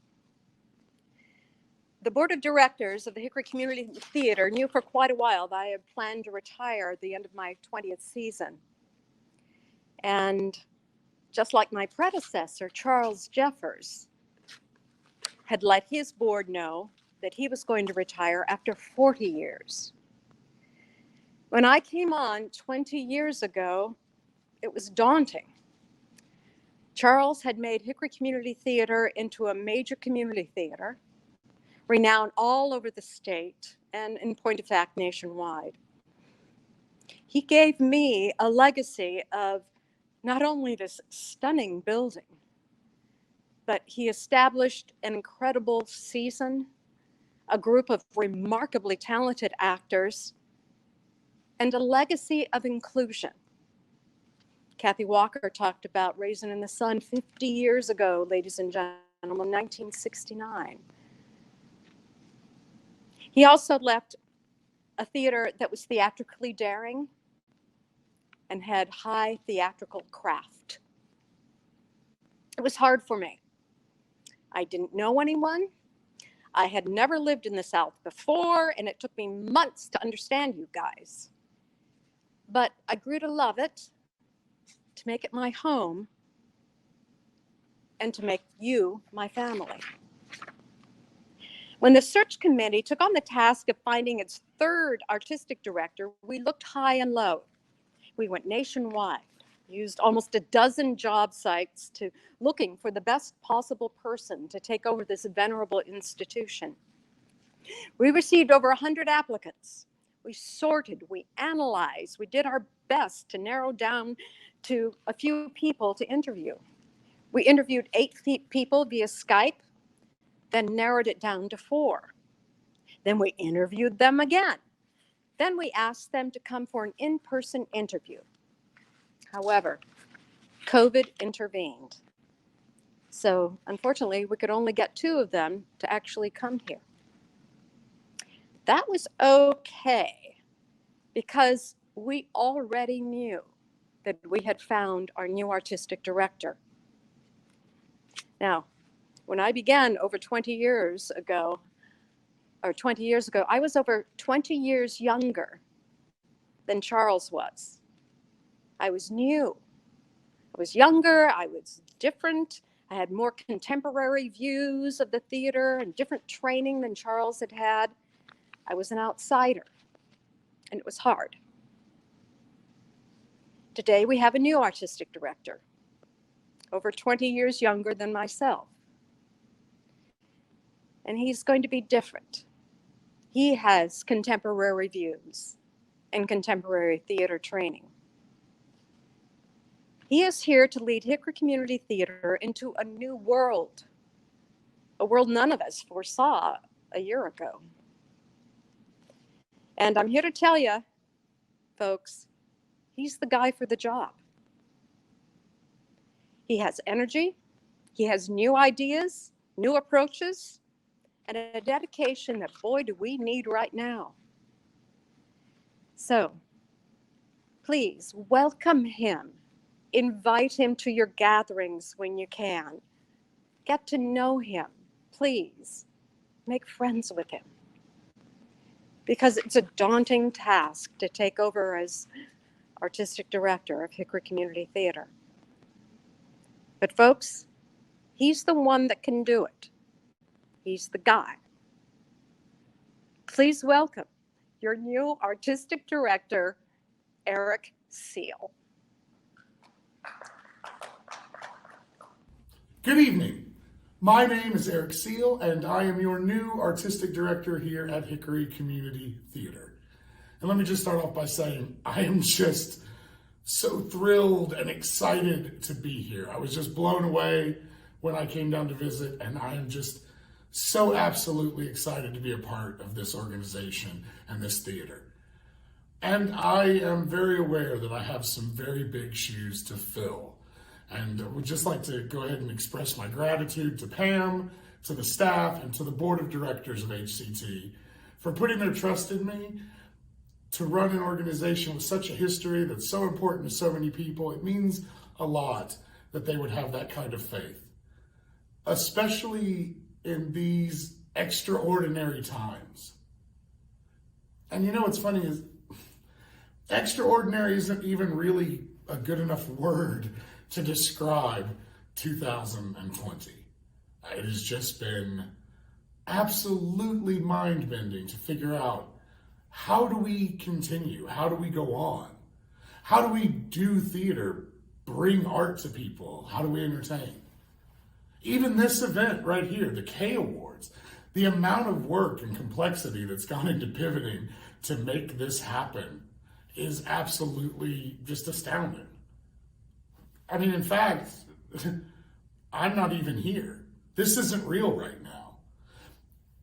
Speaker 4: The board of directors of the Hickory Community Theater knew for quite a while that I had planned to retire at the end of my 20th season. And just like my predecessor, Charles Jeffers, had let his board know that he was going to retire after 40 years. When I came on 20 years ago, it was daunting. Charles had made Hickory Community Theater into a major community theater, renowned all over the state and, in point of fact, nationwide. He gave me a legacy of not only this stunning building, but he established an incredible season, a group of remarkably talented actors, and a legacy of inclusion. Kathy Walker talked about Raisin in the Sun 50 years ago, ladies and gentlemen, 1969. He also left a theater that was theatrically daring and had high theatrical craft. It was hard for me. I didn't know anyone. I had never lived in the South before, and it took me months to understand you guys. But I grew to love it, to make it my home, and to make you my family. When the search committee took on the task of finding its third artistic director, we looked high and low. We went nationwide, used almost a dozen job sites to looking for the best possible person to take over this venerable institution. We received over 100 applicants. We sorted, we analyzed, we did our best to narrow down to a few people to interview. We interviewed 8 people via Skype, then narrowed it down to 4. Then we interviewed them again. Then we asked them to come for an in-person interview. However, COVID intervened. So unfortunately, we could only get 2 of them to actually come here. That was okay, because we already knew that we had found our new artistic director. Now, when I began over 20 years ago, I was over 20 years younger than Charles was. I was new. I was younger, I was different. I had more contemporary views of the theater and different training than Charles had had. I was an outsider, and it was hard. Today we have a new artistic director, over 20 years younger than myself. And he's going to be different. He has contemporary views and contemporary theater training. He is here to lead Hickory Community Theater into a new world, a world none of us foresaw a year ago. And I'm here to tell you, folks, he's the guy for the job. He has energy, he has new ideas, new approaches, and a dedication that, boy, do we need right now. So, please welcome him. Invite him to your gatherings when you can. Get to know him. Please make friends with him. Because it's a daunting task to take over as artistic director of Hickory Community Theater. But folks, he's the one that can do it. He's the guy. Please welcome your new artistic director, Eric Seal.
Speaker 11: Good evening. My name is Eric Seal, and I am your new artistic director here at Hickory Community Theater. And let me just start off by saying I am just so thrilled and excited to be here. I was just blown away when I came down to visit, and I am just so absolutely excited to be a part of this organization and this theater. And I am very aware that I have some very big shoes to fill. And I would just like to go ahead and express my gratitude to Pam, to the staff, and to the board of directors of HCT for putting their trust in me to run an organization with such a history that's so important to so many people. It means a lot that they would have that kind of faith, especially in these extraordinary times. And you know what's funny is extraordinary isn't even really a good enough word to describe 2020. It has just been absolutely mind-bending to figure out, how do we continue? How do we go on? How do we do theater, bring art to people? How do we entertain? Even this event right here, the Kay Awards, the amount of work and complexity that's gone into pivoting to make this happen is absolutely just astounding. I mean, in fact, I'm not even here. This isn't real right now.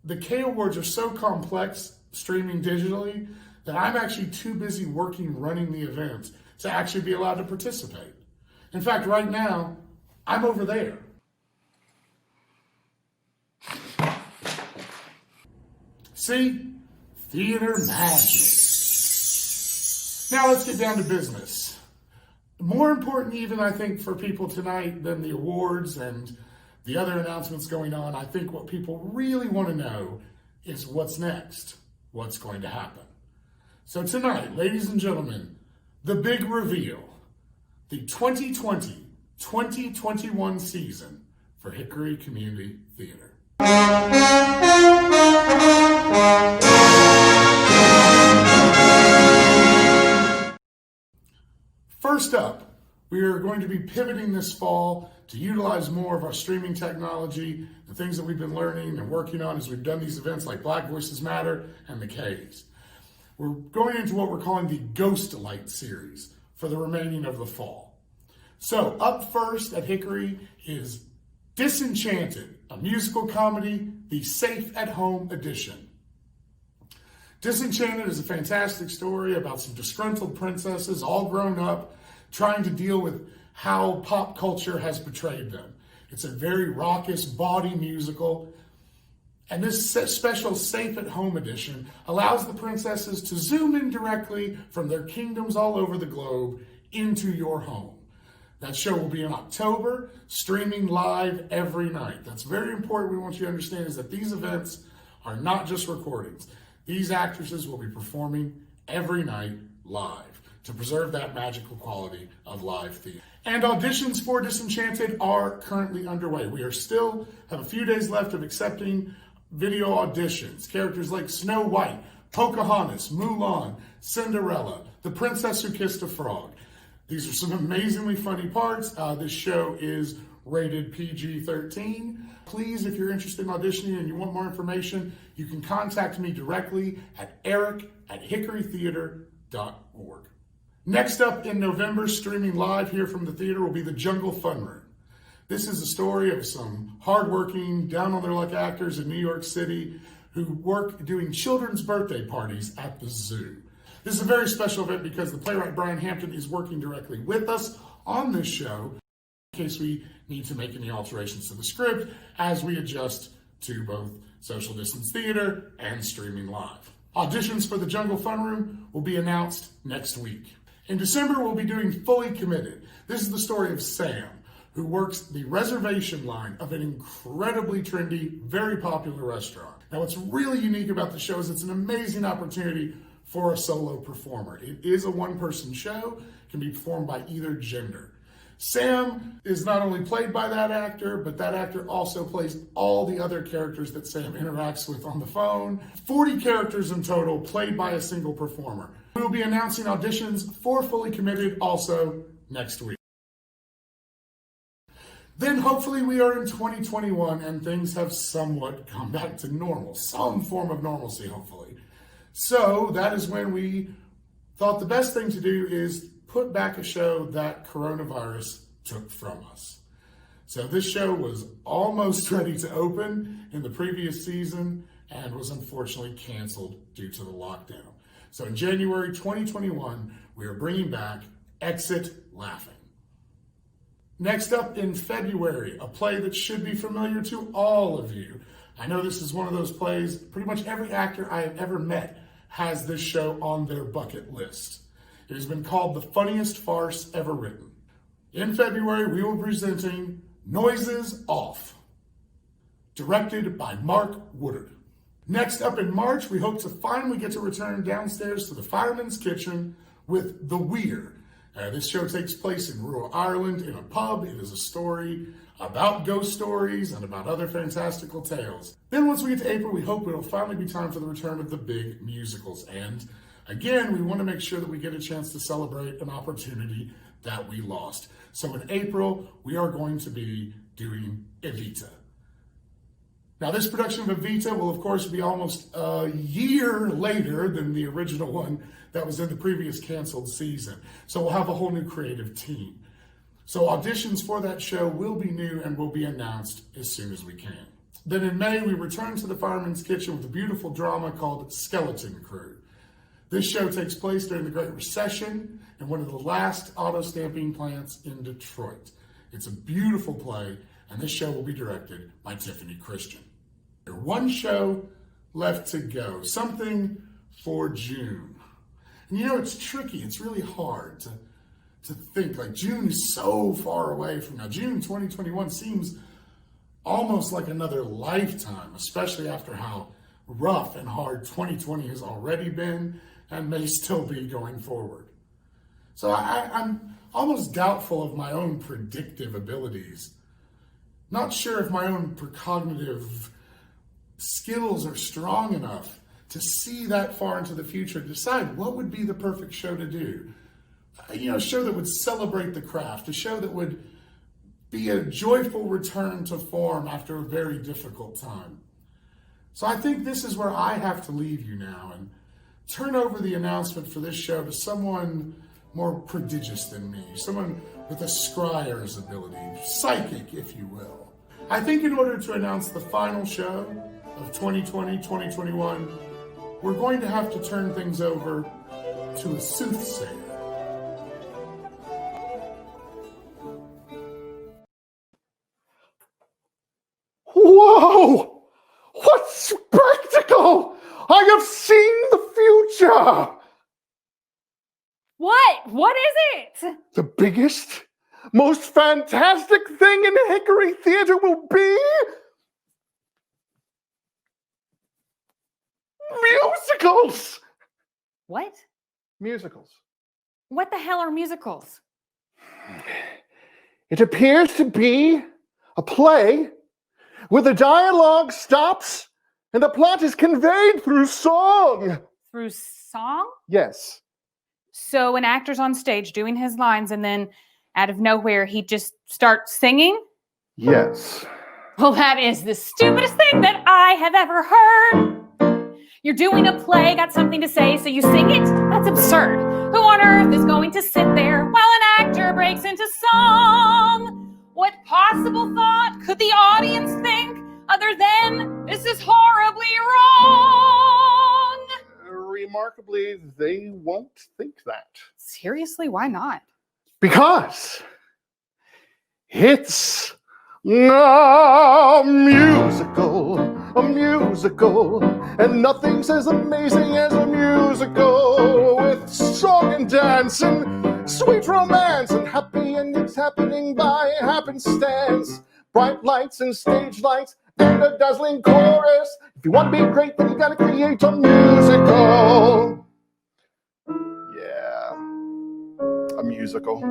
Speaker 11: The Kay Awards are so complex, streaming digitally, that I'm actually too busy working running the event to actually be allowed to participate. In fact, right now, I'm over there. See? Theater magic. Now let's get down to business. More important even, I think, for people tonight than the awards and the other announcements going on, I think what people really want to know is what's next, what's going to happen. So tonight, ladies and gentlemen, the big reveal, the 2020-2021 season for Hickory Community Theater. First up, we are going to be pivoting this fall to utilize more of our streaming technology, the things that we've been learning and working on as we've done these events like Black Voices Matter and the Kays. We're going into what we're calling the Ghost Light series for the remaining of the fall. So up first at Hickory is Disenchanted, a musical comedy, the Safe at Home edition. Disenchanted is a fantastic story about some disgruntled princesses, all grown up, trying to deal with how pop culture has betrayed them. It's a very raucous, bawdy musical. And this special Safe at Home edition allows the princesses to zoom in directly from their kingdoms all over the globe into your home. That show will be in October, streaming live every night. That's very important. We want you to understand is that these events are not just recordings. These actresses will be performing every night live to preserve that magical quality of live theater. And auditions for Disenchanted are currently underway. We still have a few days left of accepting video auditions. Characters like Snow White, Pocahontas, Mulan, Cinderella, The Princess Who Kissed a Frog. These are some amazingly funny parts. This show is rated PG-13. Please, if you're interested in auditioning and you want more information, you can contact me directly at eric@hickorytheater.org. Next up in November, streaming live here from the theater, will be The Jungle Fun Room. This is a story of some hardworking, down-on-their-luck actors in New York City who work doing children's birthday parties at the zoo. This is a very special event because the playwright Brian Hampton is working directly with us on this show in case we need to make any alterations to the script as we adjust to both social distance theater and streaming live. Auditions for The Jungle Fun Room will be announced next week. In December, we'll be doing Fully Committed. This is the story of Sam, who works the reservation line of an incredibly trendy, very popular restaurant. Now, what's really unique about the show is it's an amazing opportunity for a solo performer. It is a one-person show, can be performed by either gender. Sam is not only played by that actor, but that actor also plays all the other characters that Sam interacts with on the phone. 40 characters in total, played by a single performer. We will be announcing auditions for Fully Committed also next week. Then hopefully we are in 2021 and things have somewhat come back to normal, some form of normalcy, hopefully. So that is when we thought the best thing to do is put back a show that coronavirus took from us. So this show was almost ready to open in the previous season and was unfortunately canceled due to the lockdown. So in January 2021, we are bringing back Exit Laughing. Next up in February, a play that should be familiar to all of you. I know this is one of those plays, pretty much every actor I have ever met has this show on their bucket list. It has been called the funniest farce ever written. In February, we will be presenting Noises Off, directed by Mark Woodard. Next up in March, we hope to finally get to return downstairs to the Fireman's Kitchen with The Weir. This show takes place in rural Ireland in a pub. It is a story about ghost stories and about other fantastical tales. Then once we get to April, we hope it'll finally be time for the return of the big musicals. And again, we want to make sure that we get a chance to celebrate an opportunity that we lost. So in April, we are going to be doing Evita. Now, this production of Evita will, of course, be almost a year later than the original one that was in the previous canceled season. So we'll have a whole new creative team. So auditions for that show will be new and will be announced as soon as we can. Then in May, we return to the Fireman's Kitchen with a beautiful drama called Skeleton Crew. This show takes place during the Great Recession in one of the last auto stamping plants in Detroit. It's a beautiful play, and this show will be directed by Tiffany Christian. There's one show left to go, something for June. And you know, it's tricky, it's really hard to think, like June is so far away from now. June 2021 seems almost like another lifetime, especially after how rough and hard 2020 has already been and may still be going forward. So I'm almost doubtful of my own predictive abilities. Not sure if my own precognitive skills are strong enough to see that far into the future, decide what would be the perfect show to do. You know, a show that would celebrate the craft, a show that would be a joyful return to form after a very difficult time. So I think this is where I have to leave you now and turn over the announcement for this show to someone more prodigious than me, someone with a scryer's ability, psychic, if you will. I think in order to announce the final show of 2020-2021, we're going to have to turn things over to a soothsayer. Whoa! What spectacle! I have seen the future!
Speaker 17: What?
Speaker 12: What? What is it?
Speaker 13: The biggest, most fantastic thing in Hickory Theater will be musicals.
Speaker 12: What?
Speaker 13: Musicals.
Speaker 12: What the hell are musicals?
Speaker 13: It appears to be a play where the dialogue stops and the plot is conveyed through song.
Speaker 12: Through song?
Speaker 13: Yes.
Speaker 12: So an actor's on stage doing his lines and then out of nowhere he just starts singing?
Speaker 13: Yes.
Speaker 12: Well, that is the stupidest thing that I have ever heard. You're doing a play, got something to say, so you sing it? That's absurd. Who on earth is going to sit there while an actor breaks into song? What possible thought could the audience think other than this is horribly wrong?
Speaker 13: Remarkably, they won't think that.
Speaker 12: Seriously, why not?
Speaker 13: Because it's a musical, and nothing's as amazing as a musical with song and dance and sweet romance and happy endings happening by happenstance, bright lights and stage lights and a dazzling chorus. If you want to be great, then you gotta create a musical. Yeah, a musical.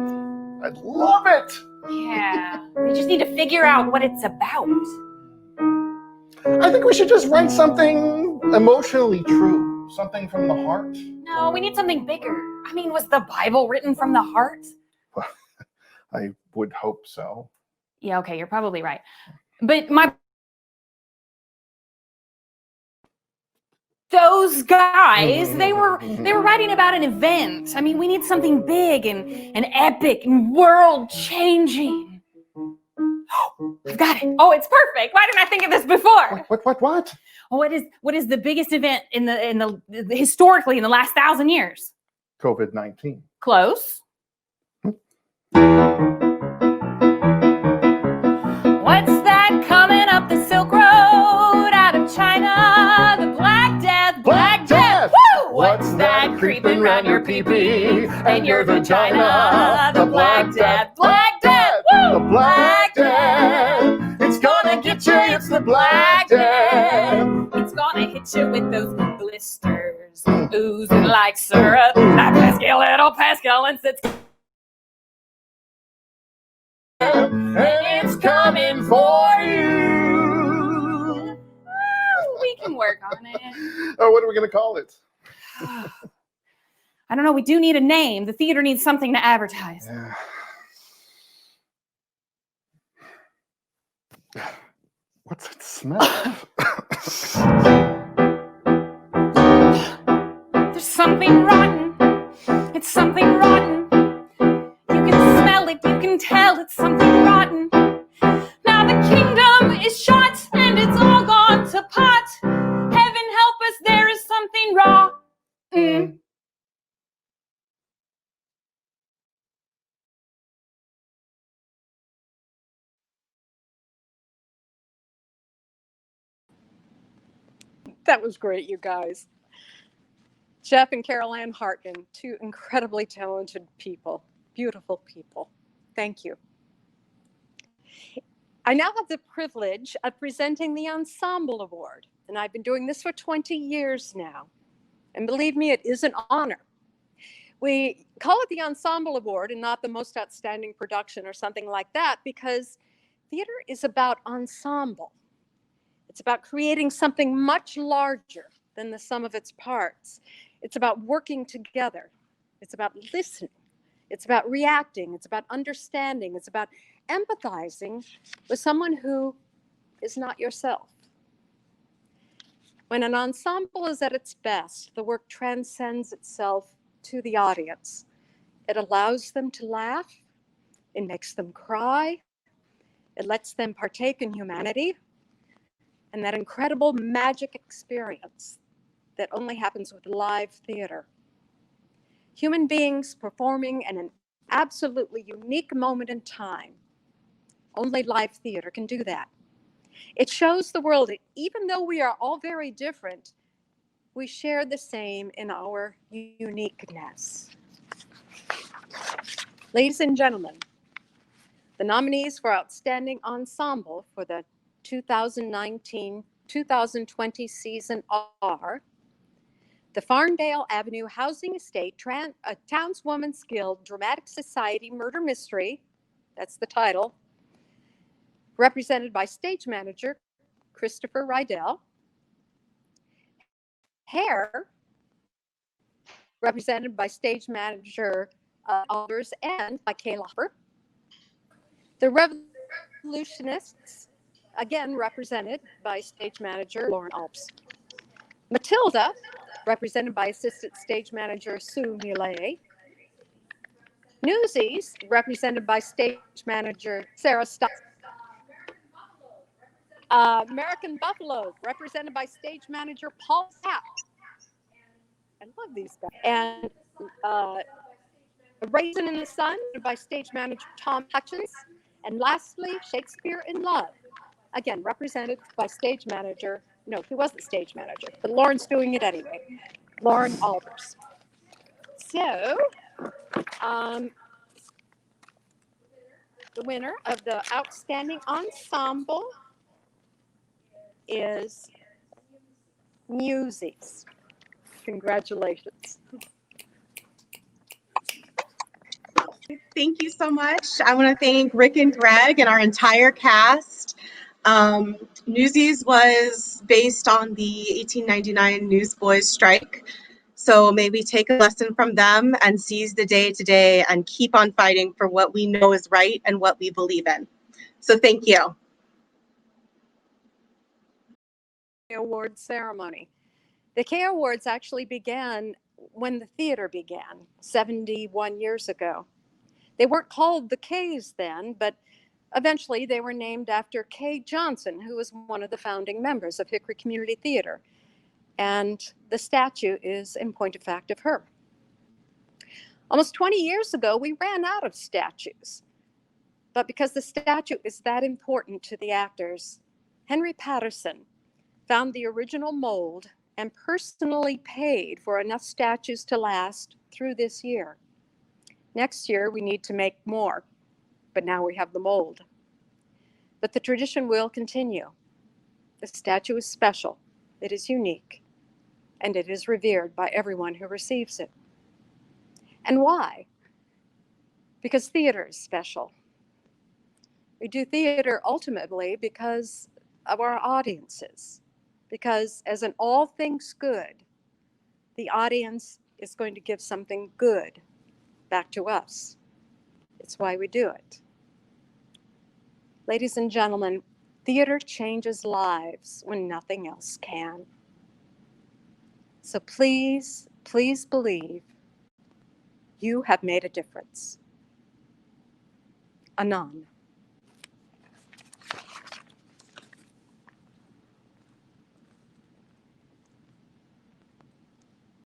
Speaker 13: I'd love it.
Speaker 12: Yeah, we just need to figure out what it's about.
Speaker 13: I think we should just write something emotionally true, something from the heart.
Speaker 12: No, we need something bigger. I mean, was the Bible written from the heart?
Speaker 13: I would hope so.
Speaker 12: Yeah, okay, you're probably right. But those guys, they were writing about an event. I mean, we need something big and epic and world-changing. I've got it. Oh, it's perfect. Why didn't I think of this before?
Speaker 13: What?
Speaker 12: What is the biggest event in the historically in the last 1,000 years?
Speaker 13: COVID-19.
Speaker 12: Close. What's that coming up the Silk Road out of China? The Black Death. Black Death. Woo! What's that creeping around your pee-pee and your vagina? The Black Death. Black Death. Woo!
Speaker 13: The Black Death. It's gonna get you. It's the Black Death.
Speaker 12: It's gonna hit you with those blisters, oozing like syrup. That pesky little pestilence that's
Speaker 13: and it's coming for you.
Speaker 12: We can work on it.
Speaker 13: Oh, what are we going to call it?
Speaker 12: I don't know. We do need a name. The theater needs something to advertise.
Speaker 13: Yeah. What's it smell?
Speaker 12: There's something rotten. It's something rotten. You can smell it. You can tell it's something rotten. Now the kingdom is shut and it's all gone to pot. Heaven help us, there is something rotten.
Speaker 4: That was great, you guys. Jeff and Carol Ann Hartman, two incredibly talented people, beautiful people. Thank you. I now have the privilege of presenting the Ensemble Award, and I've been doing this for 20 years now. And believe me, it is an honor. We call it the Ensemble Award and not the most outstanding production or something like that because theater is about ensemble. It's about creating something much larger than the sum of its parts. It's about working together. It's about listening. It's about reacting. It's about understanding. It's about empathizing with someone who is not yourself. When an ensemble is at its best, the work transcends itself to the audience. It allows them to laugh. It makes them cry. It lets them partake in humanity and that incredible magic experience that only happens with live theater. Human beings performing in an absolutely unique moment in time. Only live theater can do that. It shows the world that even though we are all very different, we share the same in our uniqueness. Ladies and gentlemen, the nominees for Outstanding Ensemble for the 2019-2020 season are the Farndale Avenue Housing Estate Townswomen's Guild Dramatic Society Murder Mystery, that's the title, represented by stage manager Christopher Rydell. Hair, represented by stage manager Alders and by Kay Lopper. The Revolutionists, again represented by stage manager Lauren Alps. Matilda, represented by assistant stage manager Sue Muley. Newsies, represented by stage manager Sarah Stock. American Buffalo, represented by stage manager Paul Sapp. I love these guys. And Raisin in the Sun by stage manager Tom Hutchins. And lastly, Shakespeare in Love, again, represented by stage manager, no, he wasn't stage manager, but Lauren's doing it anyway, Lauren Alders. So, the winner of the Outstanding Ensemble is Newsies. Congratulations.
Speaker 14: Thank you so much. I want to thank Rick and Greg and our entire cast. Newsies was based on the 1899 Newsboys strike. So may we take a lesson from them and seize the day today and keep on fighting for what we know is right and what we believe in. So thank you.
Speaker 4: Award ceremony. The Kay Awards actually began when the theater began 71 years ago. They weren't called the Kays then, but eventually they were named after Kay Johnson, who was one of the founding members of Hickory Community Theater. And the statue is in point of fact of her. Almost 20 years ago, we ran out of statues. But because the statue is that important to the actors, Henry Patterson found the original mold and personally paid for enough statues to last through this year. Next year, we need to make more, but now we have the mold. But the tradition will continue. The statue is special, it is unique, and it is revered by everyone who receives it. And why? Because theater is special. We do theater ultimately because of our audiences, because as in all things good, the audience is going to give something good back to us. It's why we do it. Ladies and gentlemen, theater changes lives when nothing else can. So please, please believe you have made a difference. Anon.